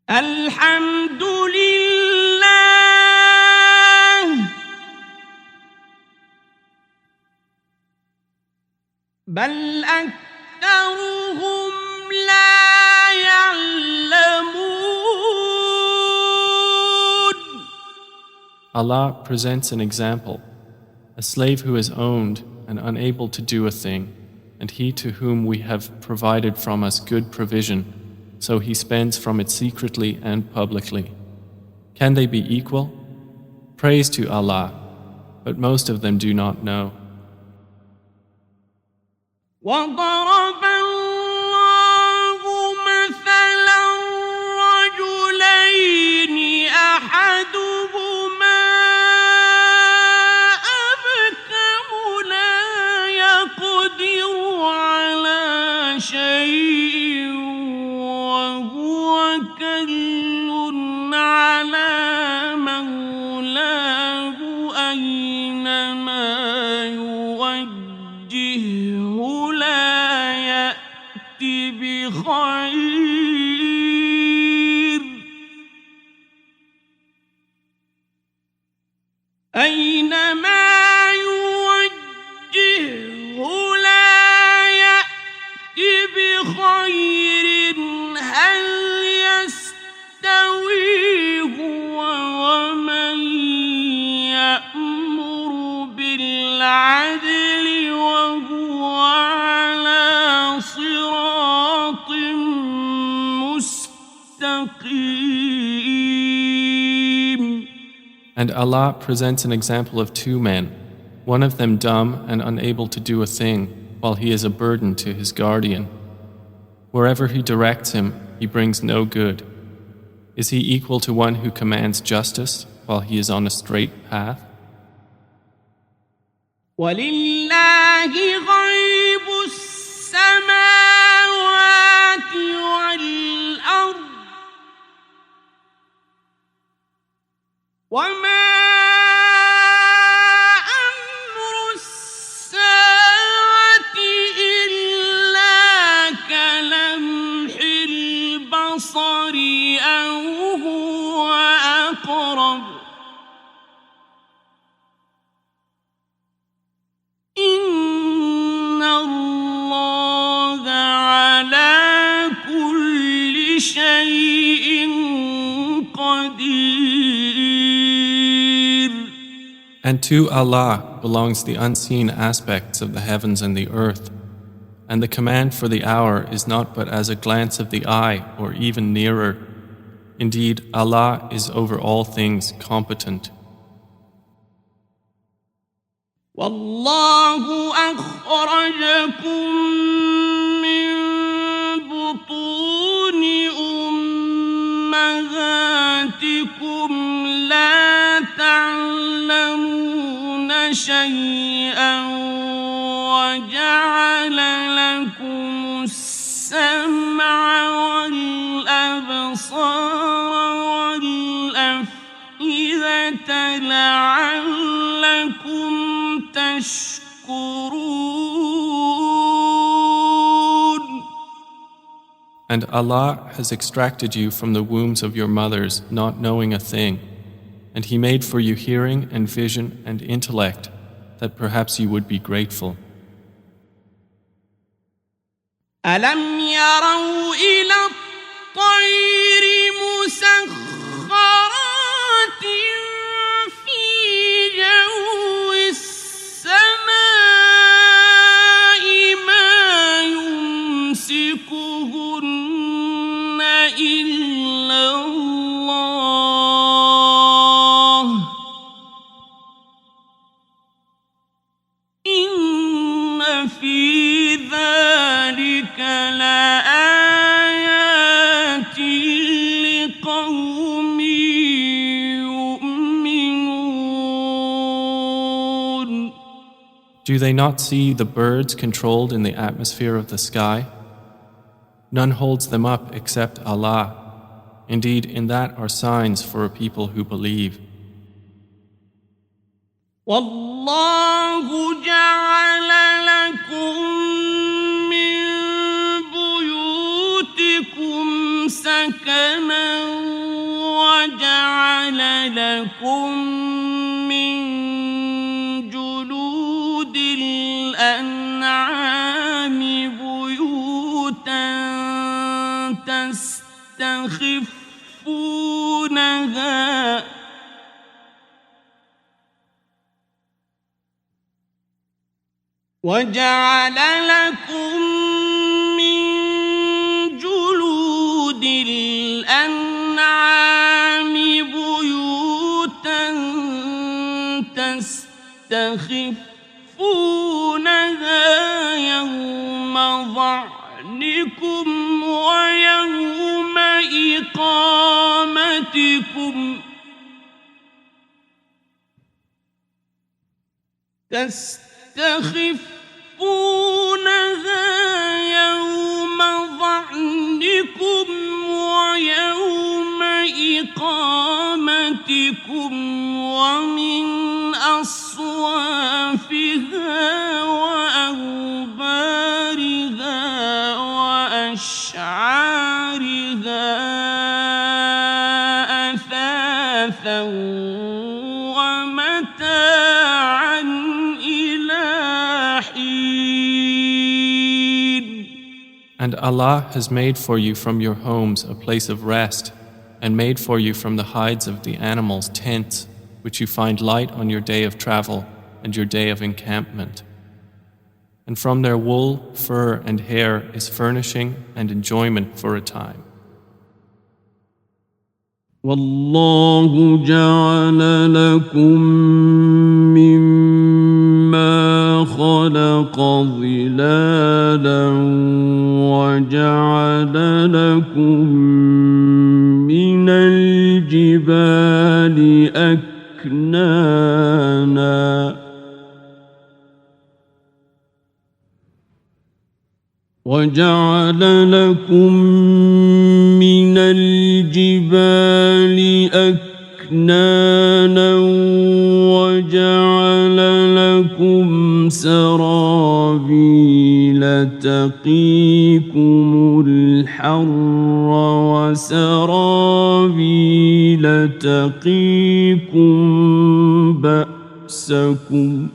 الحمد لله بل أكثرهم لا يعلمون. Allah presents an example. A slave who is owned and unable to do a thing, and he to whom we have provided from us good provision, so he spends from it secretly and publicly. Can they be equal? Praise to Allah, but most of them do not know. وضرب الله مثلا رجلين أحدهما أبكم لا يقدر على شيء وهو كل على مولاه أينما يوجهه لا يأتي بخير أينما يوجهه العدل وهو على صراط مستقيم. And Allah presents an example of two men, one of them dumb and unable to do a thing, while he is a burden to his guardian. Wherever he directs him, he brings no good. Is he equal to one who commands justice while he is on a straight path? وَلِلَّهِ غَيْبُ السَّمَاوَاتِ وَالْأَرْضِ وَمَا أَمْرُ السَّاعَةِ إِلَّا كَلَمْحِ الْبَصَرِ أَوْ هُوَ أَقْرَبُ إِنَّ اللَّهَ عَلَى كُلِّ شَيْءٍ قَدِيرٌ. And to Allah belongs the unseen aspects of the heavens and the earth, and the command for the hour is not but as a glance of the eye or even nearer. Indeed, Allah is over all things competent. وَاللَّهُ أَخْرَجَكُم مِّن بُطُونِ أُمَّهَاتِكُمْ لَا تَعْلَمُونَ شَيْئًا وَجَعَلَ لَكُمُ السَّمْعَ وَالْأَبْصَارَ وَالْأَفْئِدَةَ لَعَلَّكُمْ تَشْكُرُونَ. And Allah has extracted you from the wombs of your mothers not knowing a thing, and He made for you hearing and vision and intellect that perhaps you would be grateful. أَلَمْ يَرَوْا إِلَى الطَّيْرِ مُسَخَّرَاتٍ فِي جَوِّ السَّمَاءِ مَا يُمْسِكُهُنَّ إِلَّا اللَّهُ إِنَّ فِي ذَلِكَ لَآيَاتٍ لِقَوْمٍ يُؤْمِنُونَ. Do they not see the birds controlled in the atmosphere of the sky? None holds them up except Allah. Indeed, in that are signs for a people who believe. وَاللَّهُ جَعَلَ لَكُم مِّن بُيُوتِكُمْ سَكَنًا وَجَعَلَ لَكُم مِّن جُلُودِ الْأَنْعَامِ بُيُوتًا تستخفونها وجعل لكم من جلود الأنعام بيوتا تستخفونها يوم ظعنكم ويوم إقامتكم تستخفونها يوم ظعنكم ويوم إقامتكم ومن أصوافها وأوبارها وأشعارها أثاثا ومتاعا إلى حين. And Allah has made for you from your homes a place of rest, and made for you from the hides of the animals tents, which you find light on your day of travel, and your day of encampment. And from their wool, fur, and hair is furnishing and enjoyment for a time. والله جعل لكم مما خلق ظلالا وجعل لكم من الجبال أكنانا وجعل لكم من الجبال أكنانا وجعل لكم سرابيل تقيكم الحر وسرابيل تقيكم بأسكم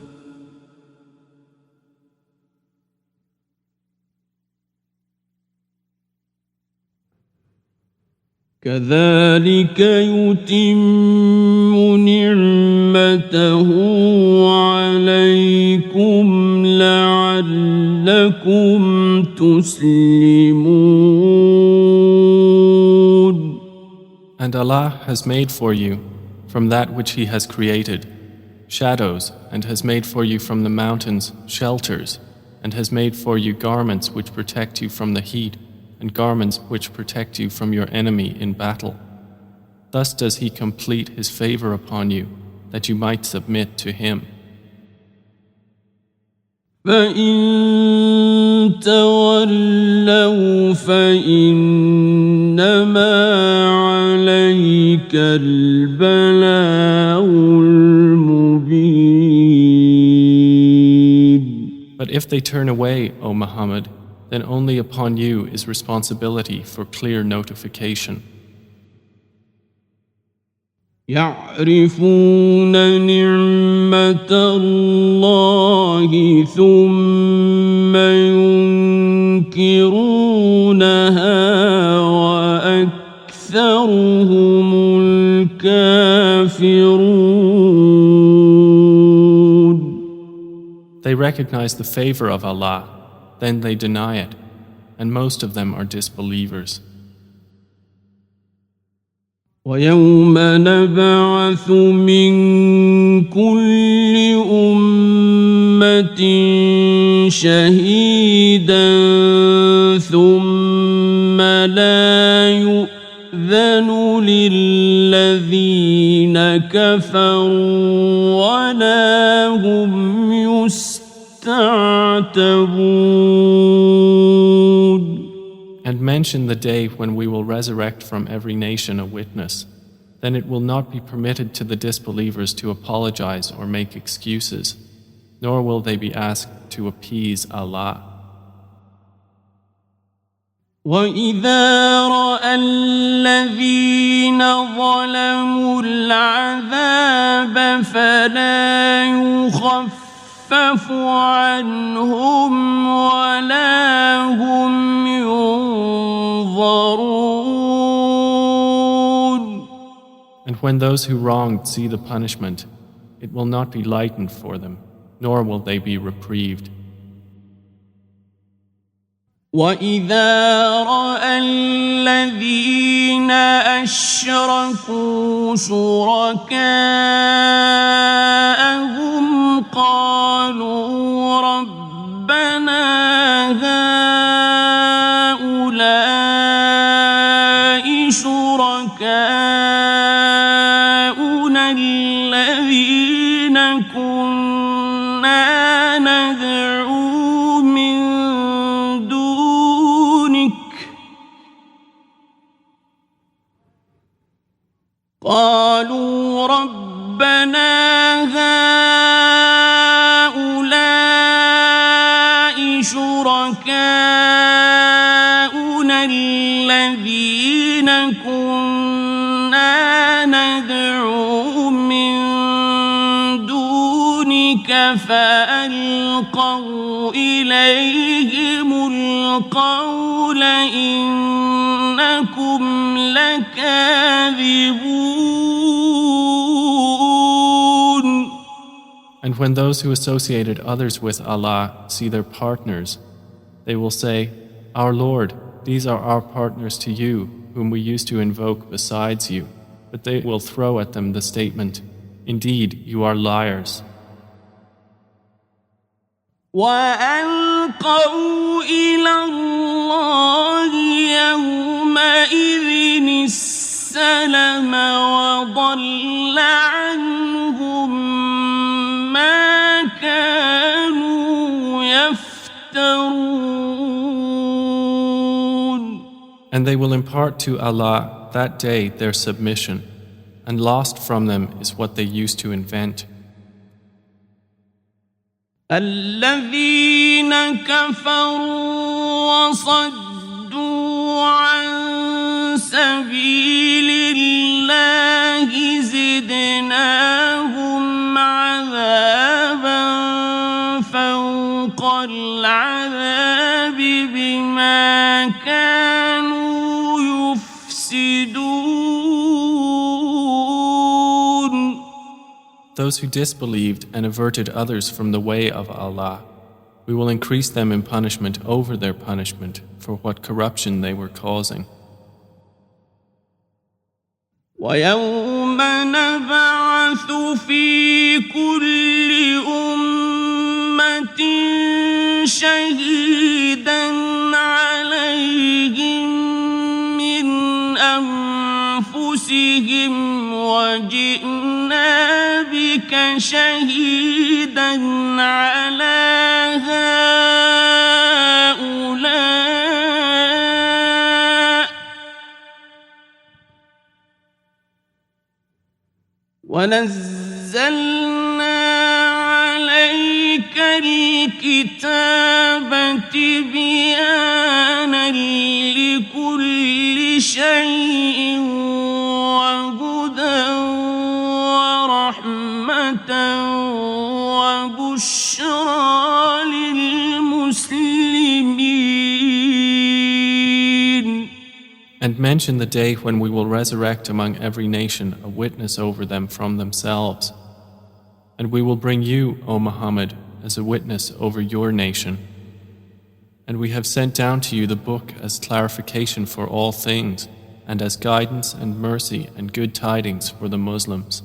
كذلك يتم نعمته عليكم لعلكم تسلمون. And Allah has made for you from that which He has created shadows, and has made for you from the mountains shelters, and has made for you garments which protect you from the heat, and garments which protect you from your enemy in battle. Thus does He complete His favor upon you, that you might submit to Him. فَإِن تَوَلَّوْا فَإِنَّمَا عَلَيْكَ الْبَلَاغُ الْمُبِينُ. But if they turn away, O Muhammad, then only upon you is responsibility for clear notification. يعرفون نعمة الله ثم ينكرونها وأكثرهم الكافرون. They recognize the favor of Allah, then they deny it, and most of them are disbelievers. وَيَوْمَ نَبْعَثُ مِنْ كُلِّ أُمَّةٍ شَهِيدًا ثُمَّ لَا يُؤْذَنُ لِلَّذِينَ كَفَرُوا وَلَا هُمْ يُسْتَعْتَبُونَ. And mention the day when we will resurrect from every nation a witness. Then it will not be permitted to the disbelievers to apologize or make excuses, nor will they be asked to appease Allah. وَإِذَا رَأَى الَّذِينَ ظَلَمُوا الْعَذَابَ فَلَا يُخَفَّفُ عَنْهُمْ وَلَا هُمْ يُنظَرُونَ. And when those who wronged see the punishment, it will not be lightened for them, nor will they be reprieved. وَإِذَا رَأَى الَّذِينَ أَشْرَكُوا شُرَكَاءَهُمْ قَالُوا رَبَّنَا هَؤُلَاءِ شُرَكَاؤُنَا الَّذِينَ كُنَّا نَدْعُو مِن دُونِكَ قالوا ربنا هؤلاء شركاؤنا الذين كنا ندعو من دونك فألقوا إليهم القول إنكم لكاذبون. And when those who associated others with Allah see their partners, they will say, Our Lord, these are our partners to you, whom we used to invoke besides you. But they will throw at them the statement, Indeed, you are liars. وألقوا إلى الله يومئذ السلم وضل عنهم ما كانوا يفترون. And they will impart to Allah that day their submission, and lost from them is what they used to invent. الذين كفروا وصدوا عن سبيل الله زدناهم عذابا فوق العذاب بما كانوا يفسدون. Those who disbelieved and averted others from the way of Allah, we will increase them in punishment over their punishment for what corruption they were causing. ويوم نبعث في كل أمة شهيدا عليهم من أنفسهم وجئنا بك شهيدا على هؤلاء ونزلنا عليك الكتاب بيانا لكل شيء وهدى ورحمة وبشرى للمسلمين. And mention the day when we will resurrect among every nation a witness over them from themselves. And we will bring you, O Muhammad, as a witness over your nation. And we have sent down to you the book as clarification for all things, and as guidance and mercy and good tidings for the Muslims.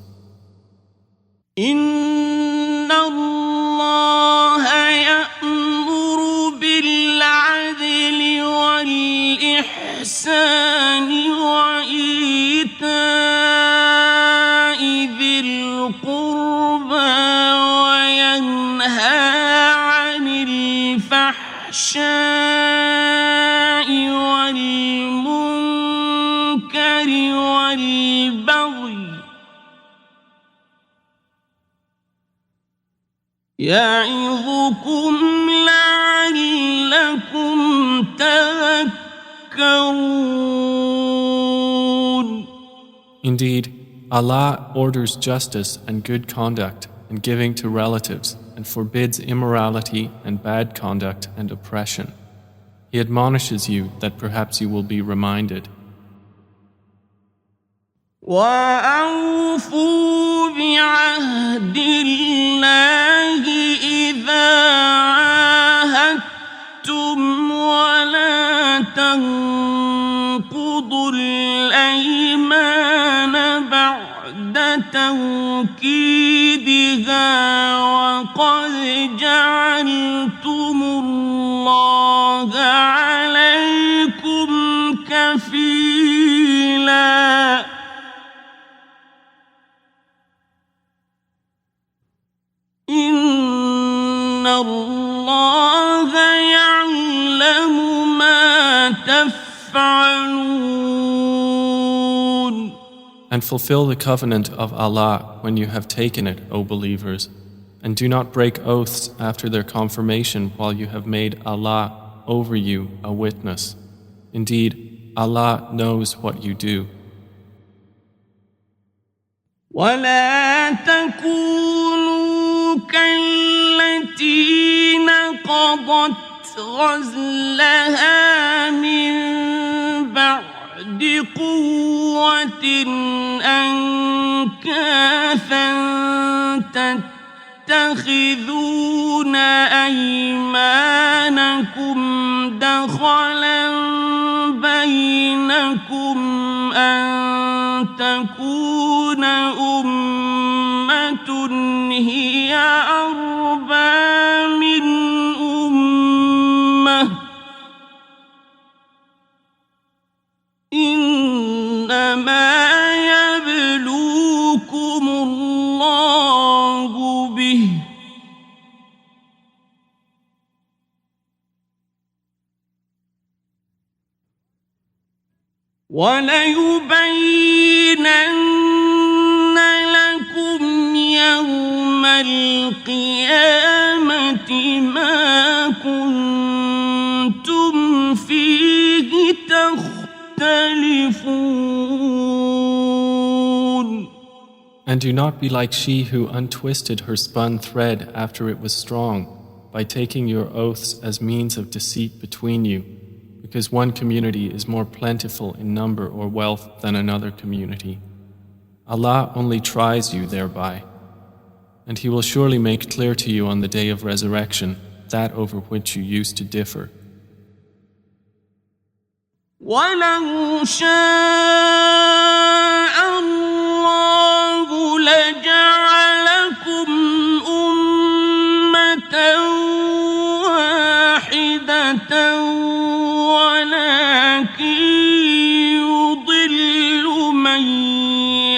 إن الله يأمر بالعدل والإحسان وإيتاء ذي القربى وينهى عن الفحشاء والمنكر والبغي يعظكم لعلكم تذكرون. Indeed, Allah orders justice and good conduct and giving to relatives and forbids immorality and bad conduct and oppression. He admonishes you that perhaps you will be reminded. وأوفوا بعهد الله إذا عاهدتم ولا تنقضوا الأيمان بعد توكيدها وقد جعلتم الله عليكم كفيلا. إن الله يعلم ما تفعلون. And fulfill the covenant of Allah when you have taken it, O believers, and do not break oaths after their confirmation while you have made Allah over you a witness. Indeed, Allah knows what you do. ولا تكونوا كالتي نقضت غزلها من بعد قوة أنكاثا تتخذون تتخذون أيمانكم دخلا بينكم أن تكون أمة هي أربى من أمة إنما يبلوكم الله به وليبينن لكم يوم القيامة ما كنتم فيه تختلفون. And do not be like she who untwisted her spun thread after it was strong, by taking your oaths as means of deceit between you, because one community is more plentiful in number or wealth than another community. Allah only tries you thereby, and He will surely make clear to you on the day of resurrection that over which you used to differ. وَلَوْ شَاءَ اللَّهُ لَجَعَلَكُمْ أُمَّةً وَاحِدَةً ولكن يضل من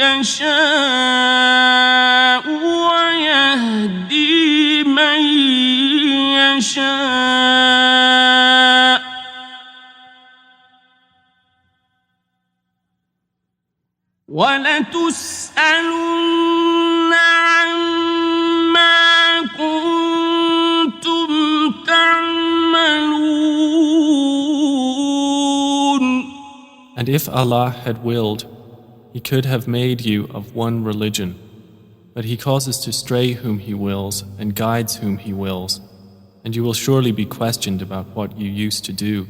يشاء ويهدي من يشاء ولتسألن عما كنتم تعملون. And if Allah had willed, He could have made you of one religion, but He causes to stray whom He wills and guides whom He wills, and you will surely be questioned about what you used to do.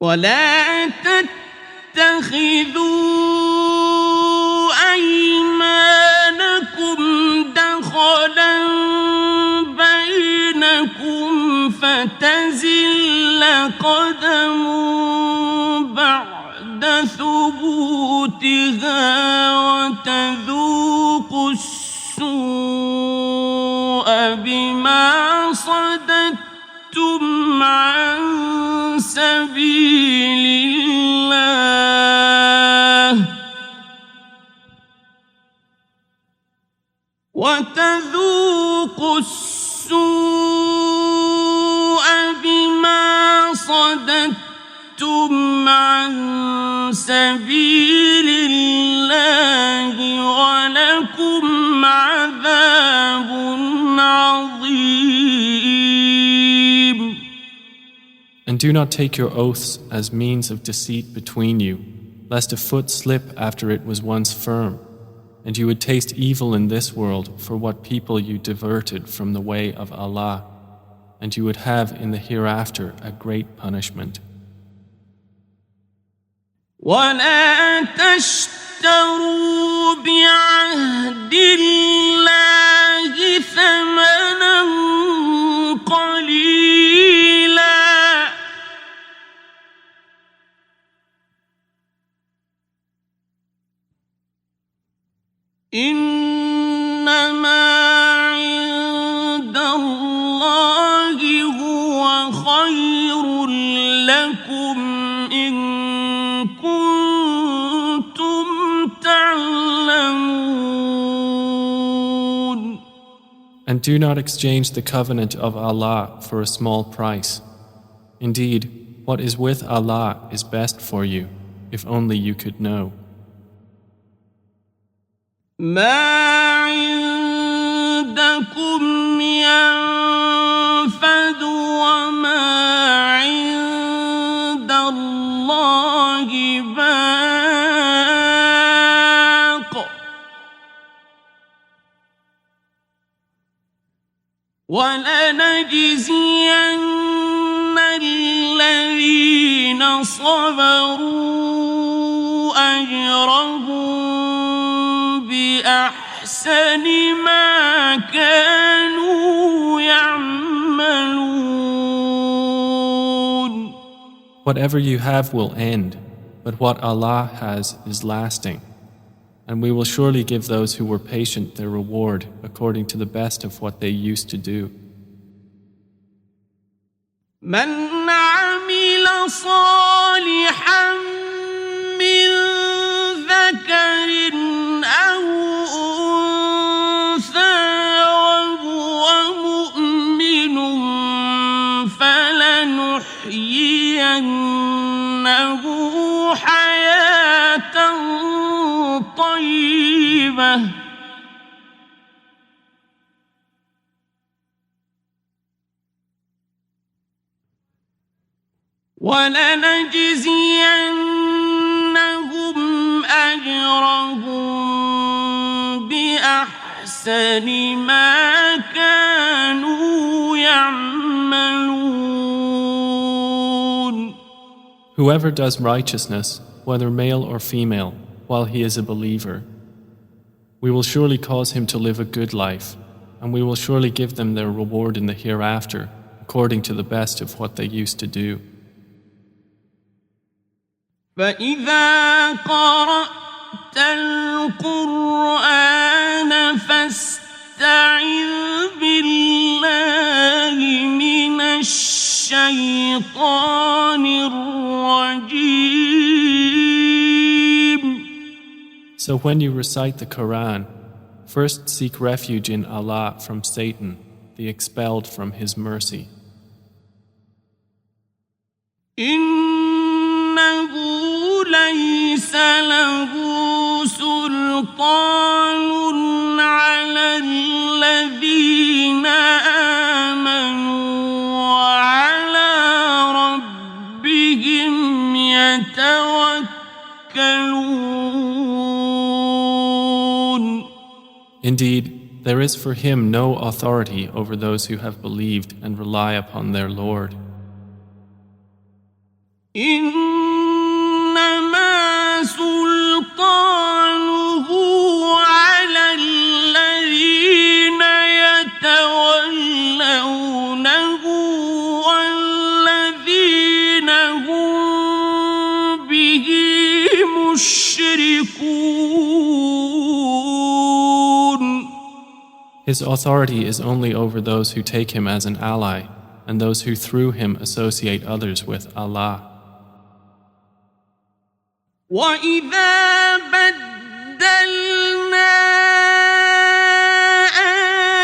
ولا تتخذوا أيمانكم دخلا بينكم فتزل قدم بعد ثبوتها وتذوقوا السوء بما صددتم عن سبيل الله وتذوقوا السوء بما صددتم عن سبيل الله ولكم عذاب عظيم. And do not take your oaths as means of deceit between you, lest a foot slip after it was once firm, and you would taste evil in this world for what people you diverted from the way of Allah, and you would have in the hereafter a great punishment. ولا تشتروا بعهد الله ثمنا قليلا إنما عند الله هو خير لكم إن كنتم تعلمون. And do not exchange the covenant of Allah for a small price. Indeed, what is with Allah is best for you, if only you could know. ما عندكم ينفد وما عند الله باق ولنجزين الذين صبروا أجرهم بأحسن ما كانوا يعملون. Whatever you have will end, but what Allah has is lasting. And we will surely give those who were patient their reward according to the best of what they used to do. من عمل صالحا من ذكر أو أنثى وهو مؤمن فلنحيينه حياة طيبة ولنجزينهم أجرهم بأحسن ما كانوا يعملون. Whoever does righteousness, whether male or female, while he is a believer, we will surely cause him to live a good life, and we will surely give them their reward in the hereafter, according to the best of what they used to do. فإذا قرأت القرآن فاستعذ بالله من الشيطان الرجيم. So when you recite the Quran, first seek refuge in Allah from Satan, the expelled from His mercy. إنه ليس له سلطان على الذين آمنوا وعلى ربهم يتوكلون. Indeed, there is for him no authority over those who have believed and rely upon their Lord. إنما سلطانه على الذين يتولونه والذين هم به مشركون. His authority is only over those who take him as an ally and those who through him associate others with Allah. وَإِذَا بَدَّلْنَا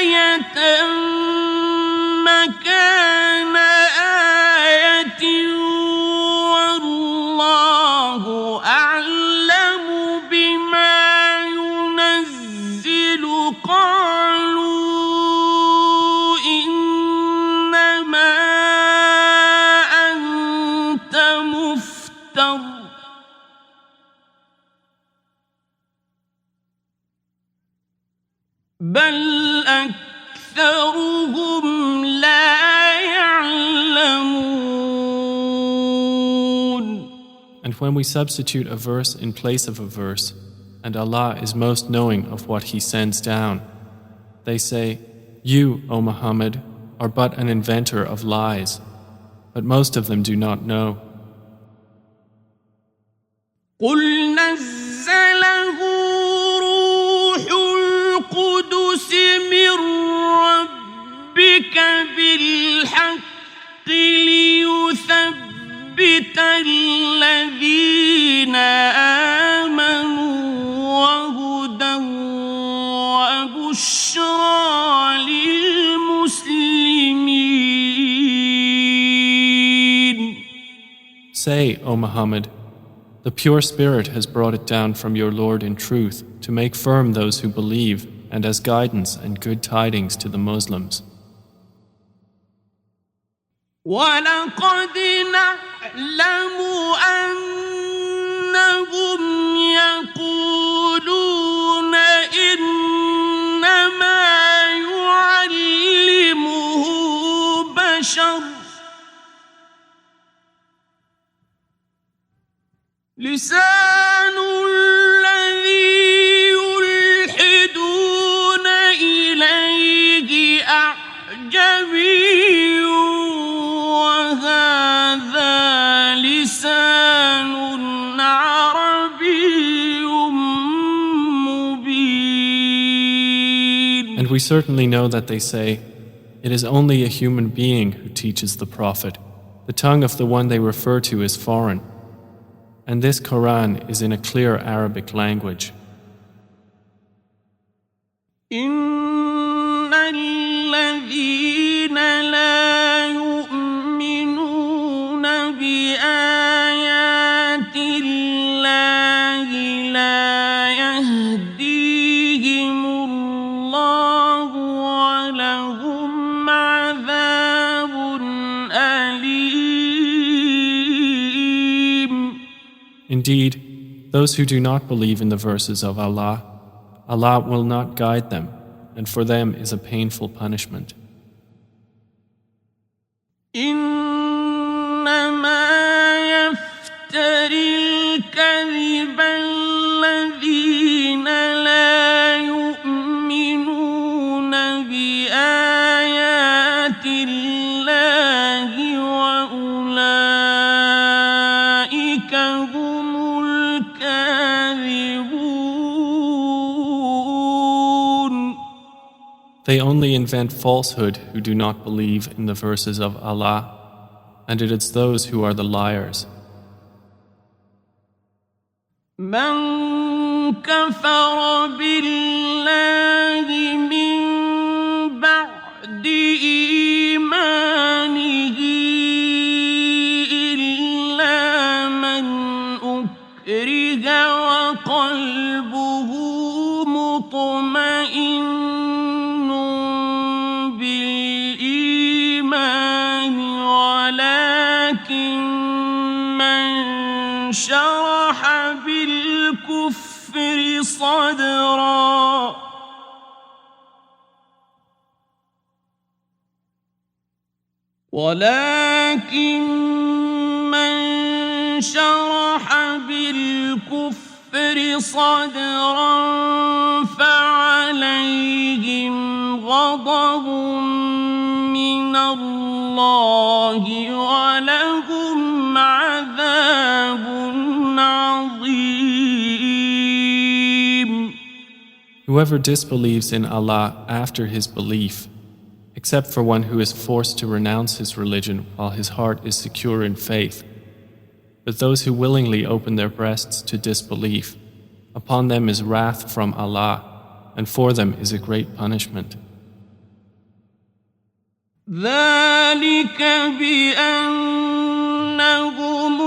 آيَةً مَكَانَ آيَةٍ وَاللَّهُ أَعْلَمُ بِمَا يُنَزِّلُ قَالُوا إِنَّمَا أَنتَ مُفْتَرٍ بل أكثرهم لا يعلمون. And when we substitute a verse in place of a verse, and Allah is most knowing of what He sends down, they say, "You, O Muhammad, are but an inventor of lies," but most of them do not know. قل نزله روح القدس من ربك بالحق ليثبت الذين آمنوا وهدى وبشرى للمسلمين. Say, O Muhammad, the pure Spirit has brought it down from your Lord in truth to make firm those who believe and as guidance and good tidings to the Muslims. وَلَقَدْ نَعْلَمُ أَنَّهُمْ يَقُولُونَ إِنَّمَا يُعَلِّمُهُ بَشَرٌ لسان الذي يلحدون إليه we certainly know that they say, "It is only a human being who teaches the Prophet. The tongue of the one they refer to is foreign." And this Quran is in a clear Arabic language. إن الذين لا يؤمنون بآيات الله لا يهديهم الله ولهم عذاب أليم. Indeed, those who do not believe in the verses of Allah, Allah will not guide them, and for them is a painful punishment. إنما يفتري الكذب الذين لا يؤمنون بآيات الله وأولئك هم الكاذبون. They only invent falsehood who do not believe in the verses of Allah, and it is those who are the liars. من كفر بالله من بعد إيمانه إلا من أكره وقلبه مطمئن بالإيمان ولكن من شرح بالكفر صدرا فعليهم غضب من الله ولهم عذاب عظيم. Whoever disbelieves in Allah after his belief, except for one who is forced to renounce his religion while his heart is secure in faith, but those who willingly open their breasts to disbelief, upon them is wrath from Allah, and for them is a great punishment. ذلك بأنهم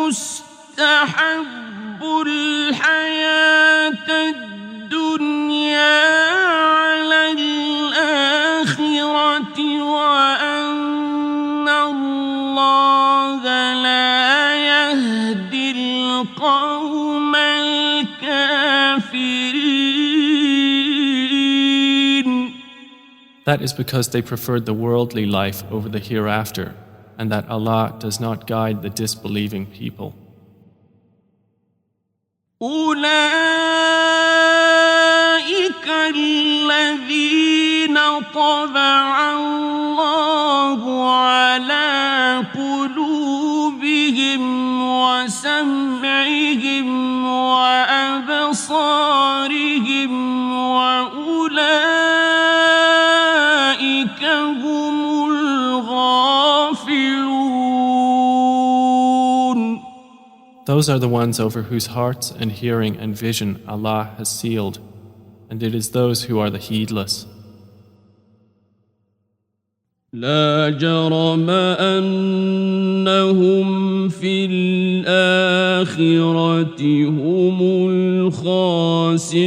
استحبوا الحياة الدنيا على الآخرة وأن الله لا يهدي القوم الكافرين. That is because they preferred the worldly life over the hereafter, and that Allah does not guide the disbelieving people. أولئك الذين طبع الله على قلوبهم وسمعهم وأبصارهم وأولئك هم الغافلون. Those are the ones over whose hearts and hearing and vision Allah has sealed, and it is those who are the heedless. لا جرم أنهم في الآخرة هم الخاسرون.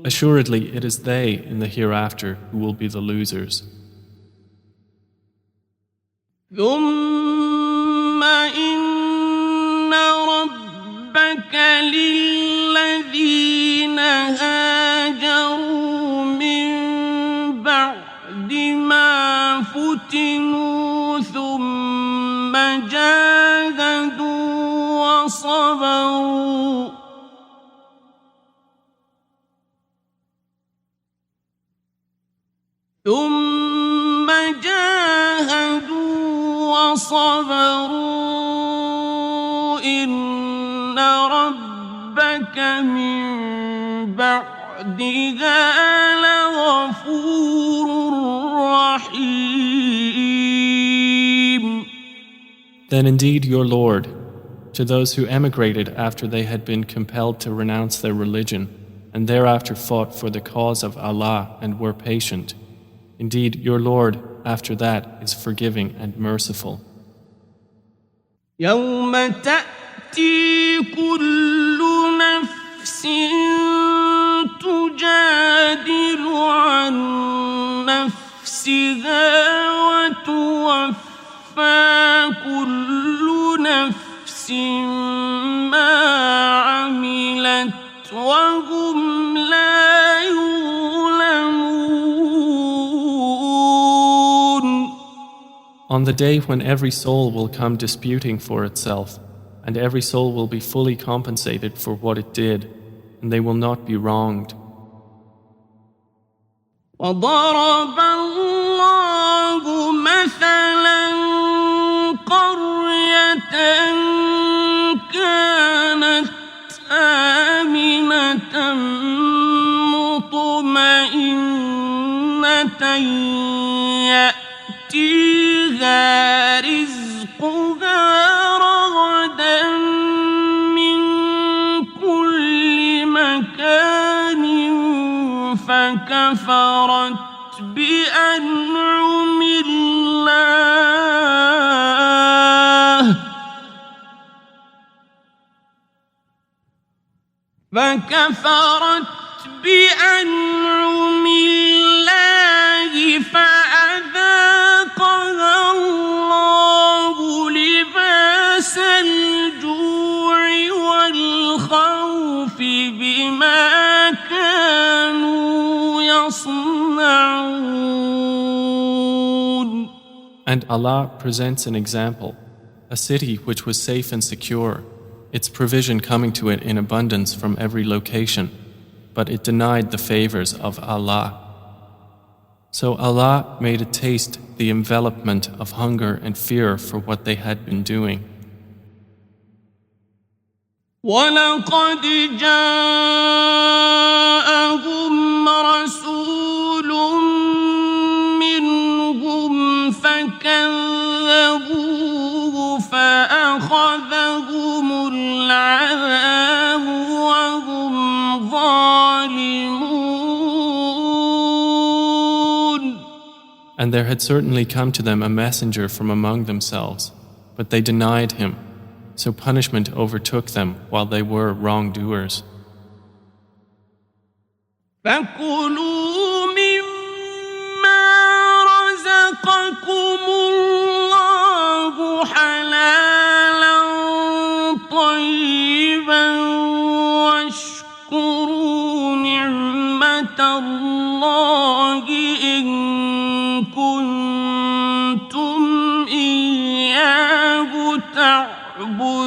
Assuredly, it is they in the hereafter who will be the losers. ثم إن ربك للذين هاجروا من بعد ما فتنوا ثم جاهدوا وصبروا إن ربك من بعدها لغفور رحيم. Then indeed your Lord, to those who emigrated after they had been compelled to renounce their religion, and thereafter fought for the cause of Allah and were patient, indeed your Lord after that is forgiving and merciful. يوم تأتي كل نفس تجادل عن نفسها وتوفى كل نفس ما عملت وهم لا يظلمون. On the day when every soul will come disputing for itself, and every soul will be fully compensated for what it did, and they will not be wronged. وضرب الله مثلا قرية كانت آمنة مطمئنة يأتيها رزقها رغدا من كل مكان فكفرت بأنعم الله فأذاقها الله لباس الجوع والخوف بما كانوا يصنعون. And Allah presents an example, a city which was safe and secure, its provision coming to it in abundance from every location, but it denied the favors of Allah. So Allah made it taste the envelopment of hunger and fear for what they had been doing. وَلَقَدْ جَاءَهُمْ رَسُولٌ مِّنْهُمْ فَكَذَّبُوهُ فَأَخَذَهُمُ الْعَذَابُ وَهُمْ ظَالِمُونَ. And there had certainly come to them a messenger from among themselves, but they denied him. So punishment overtook them while they were wrongdoers. فَكُلُوا مِمَّا رَزَقَكُمُ اللَّهُ حَلَالًا طَيِّبًا وَاشْكُرُوا نِعْمَةَ اللَّهِ إِن كُنتُمْ إِيَّاهُ تعبدون.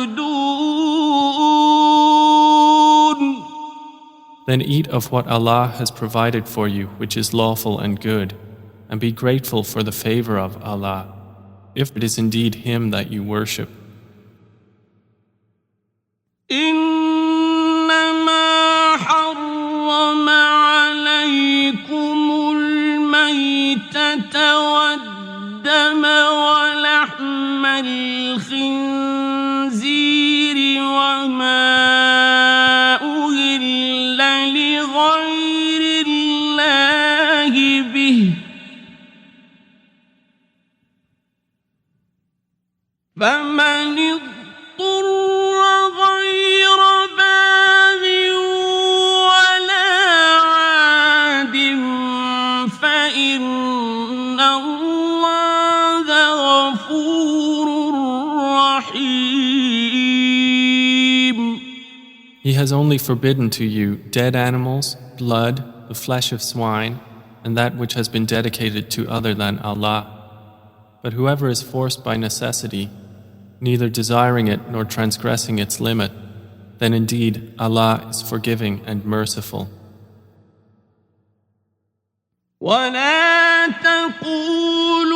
Then eat of what Allah has provided for you, which is lawful and good, and be grateful for the favor of Allah, if it is indeed Him that you worship. إنما حرم عليكم الميتة والدم ولحم الخنزير وما أهل لغير الله به فمن اضطر غير باغ ولا عاد فإن الله غفور رحيم. He has only forbidden to you dead animals, blood, the flesh of swine, and that which has been dedicated to other than Allah. But whoever is forced by necessity, neither desiring it nor transgressing its limit, then indeed Allah is forgiving and merciful. ولا تقولوا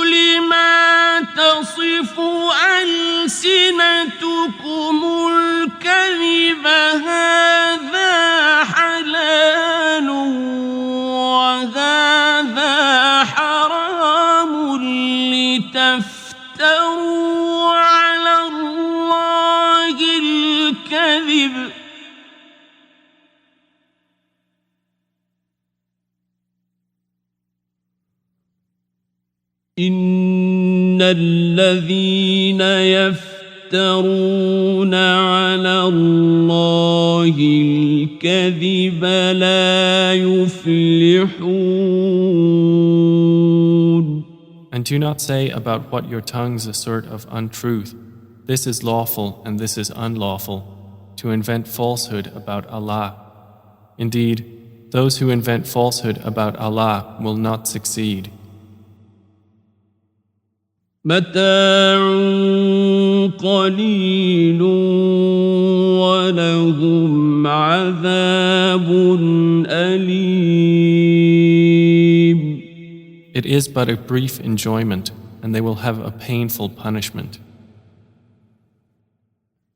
لما تصف ألسنتكم الكذب هذا حلال الذين يفترون على الله الكذب لا يفلحون. And do not say about what your tongues assert of untruth, this is lawful and this is unlawful, to invent falsehood about Allah. Indeed, those who invent falsehood about Allah will not succeed. متاع قليل ولهم عذاب أليم. It is but a brief enjoyment, and they will have a painful punishment.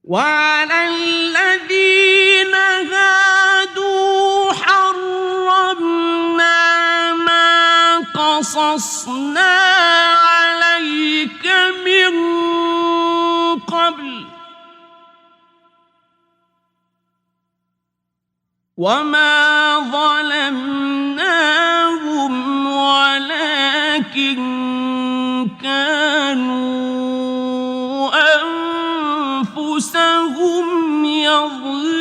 وعلى الذين هادوا حرمنا ما قصصنا عليك من قبل وما ظلمناهم ولكن كانوا أنفسهم يظلمون.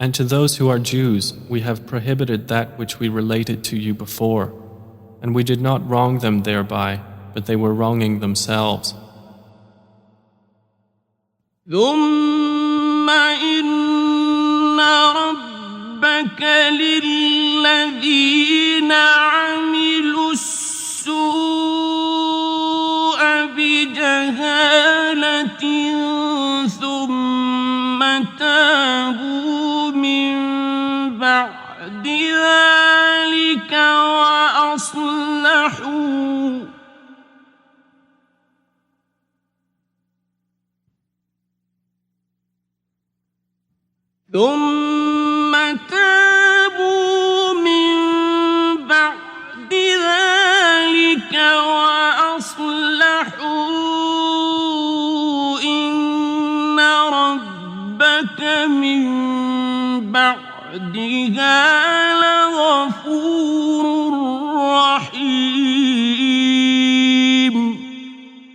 And to those who are Jews, we have prohibited that which we related to you before, and we did not wrong them thereby, but they were wronging themselves. ثم إن ربك للذين عملوا السوء بجهالة ثم تابوا من بعد ذلك وأصلحوا إن ربك من بعدها لغفور رحيم.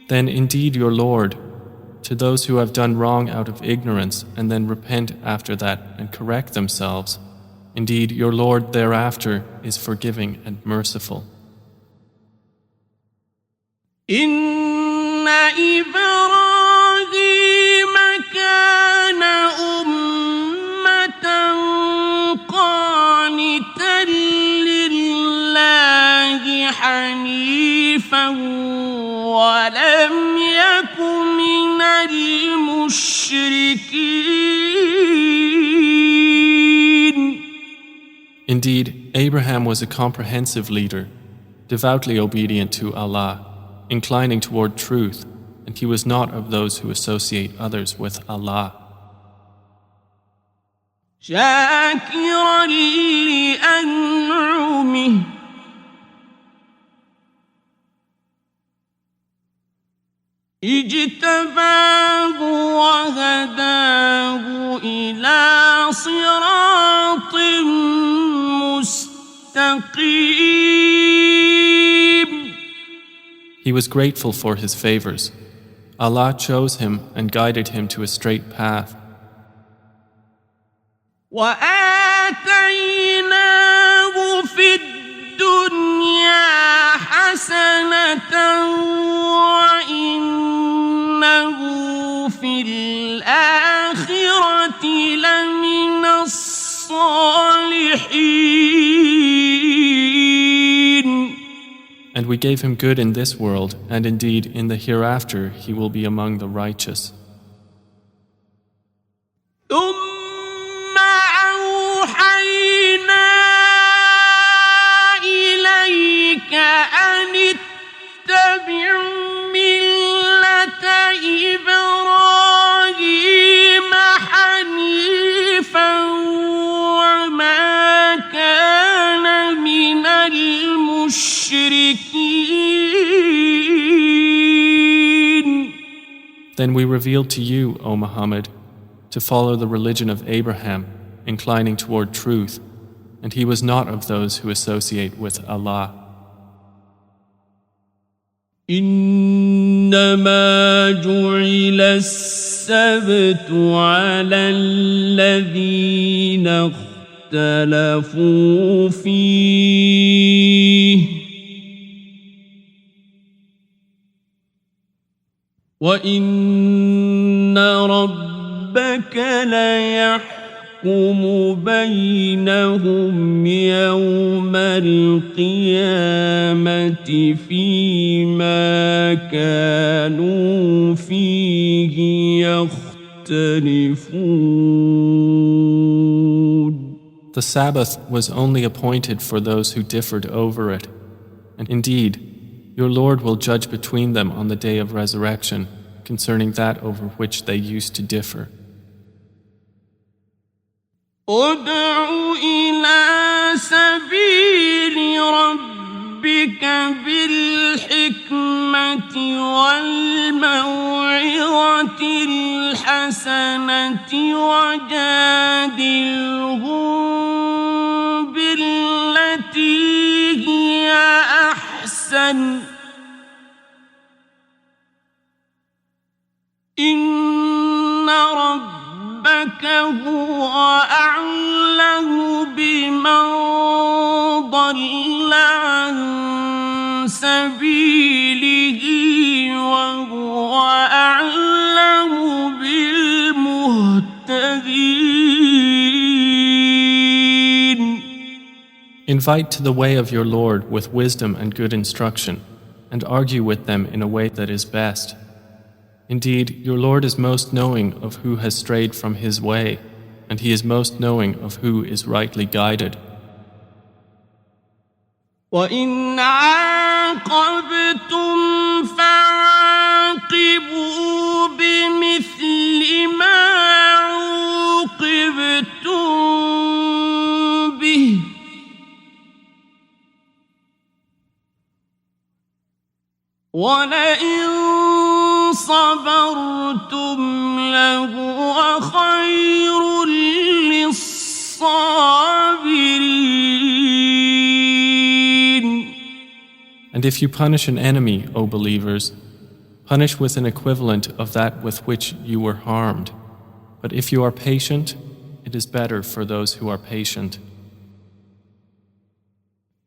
Then indeed your Lord, to those who have done wrong out of ignorance and then repent after that and correct themselves, indeed your Lord thereafter is forgiving and merciful. إن إبراهيم كان أمة قانتا لله حنيفا ولم يك من المشركين. Indeed, Abraham was a comprehensive leader, devoutly obedient to Allah, inclining toward truth, and he was not of those who associate others with Allah. شاكرا لأنعمه اجتباه وهداه إلى صراط مستقيم. He was grateful for his favors. Allah chose him and guided him to a straight path. وآتيناه في الدنيا حسنة وإنه في الآخرة لمن الصالحين. And we gave him good in this world, and indeed in the hereafter he will be among the righteous. ثم أوحينا إليك أن اتبع ملة إبراهيم حنيفا وما كان من المشركين. Then we revealed to you, O Muhammad, to follow the religion of Abraham, inclining toward truth, and he was not of those who associate with Allah. إنما جعل السبت على الذين اختلفوا فيه وإن ربك ليحكم بينهم يوم القيامة فيما كانوا فيه يختلفون. The Sabbath was only appointed for those who differed over it. And indeed, your Lord will judge between them on the day of resurrection concerning that over which they used to differ. ادع إلى سبيل ربك بالحكمة والموعظة الحسنة وجادلهم بالتي هي أحسن إن ربك هو أعلم بمن ضل عن سبيله وهو أعلم بالمهتدين. Invite to the way of your Lord with wisdom and good instruction, and argue with them in a way that is best. Indeed, your Lord is most knowing of who has strayed from His way, and He is most knowing of who is rightly guided. وَإِنْ عَاقَبْتُمْ فَعَاقِبُوا بِمِثْلِ مَا عُوقِبْتُمْ بِهِ وَلَئِنْ صَبَرْتُمْ لَهُوَ خَيْرٌ لِلصَّابِرِينَ. And if you punish an enemy, O believers, punish with an equivalent of that with which you were harmed. But if you are patient, it is better for those who are patient.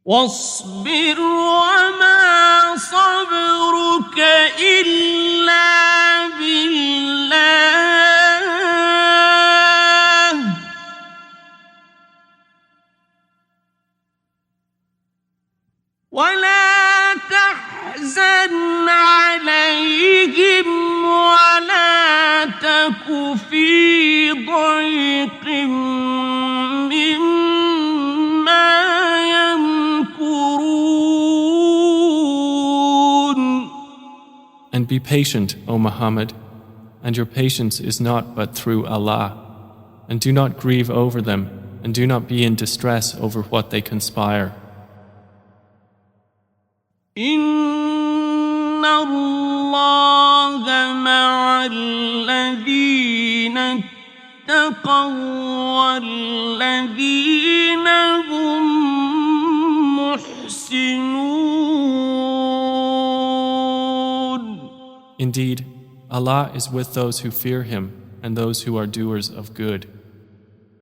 واصبر وما صبرك إلا بالله ولا تحزن عليهم ولا تك في ضيق مما يمكرون. And be patient, O Muhammad, and your patience is not but through Allah. And do not grieve over them, and do not be in distress over what they conspire. إن الله مع الذين اتقوا والذين هم محسنون. Indeed, Allah is with those who fear Him and those who are doers of good.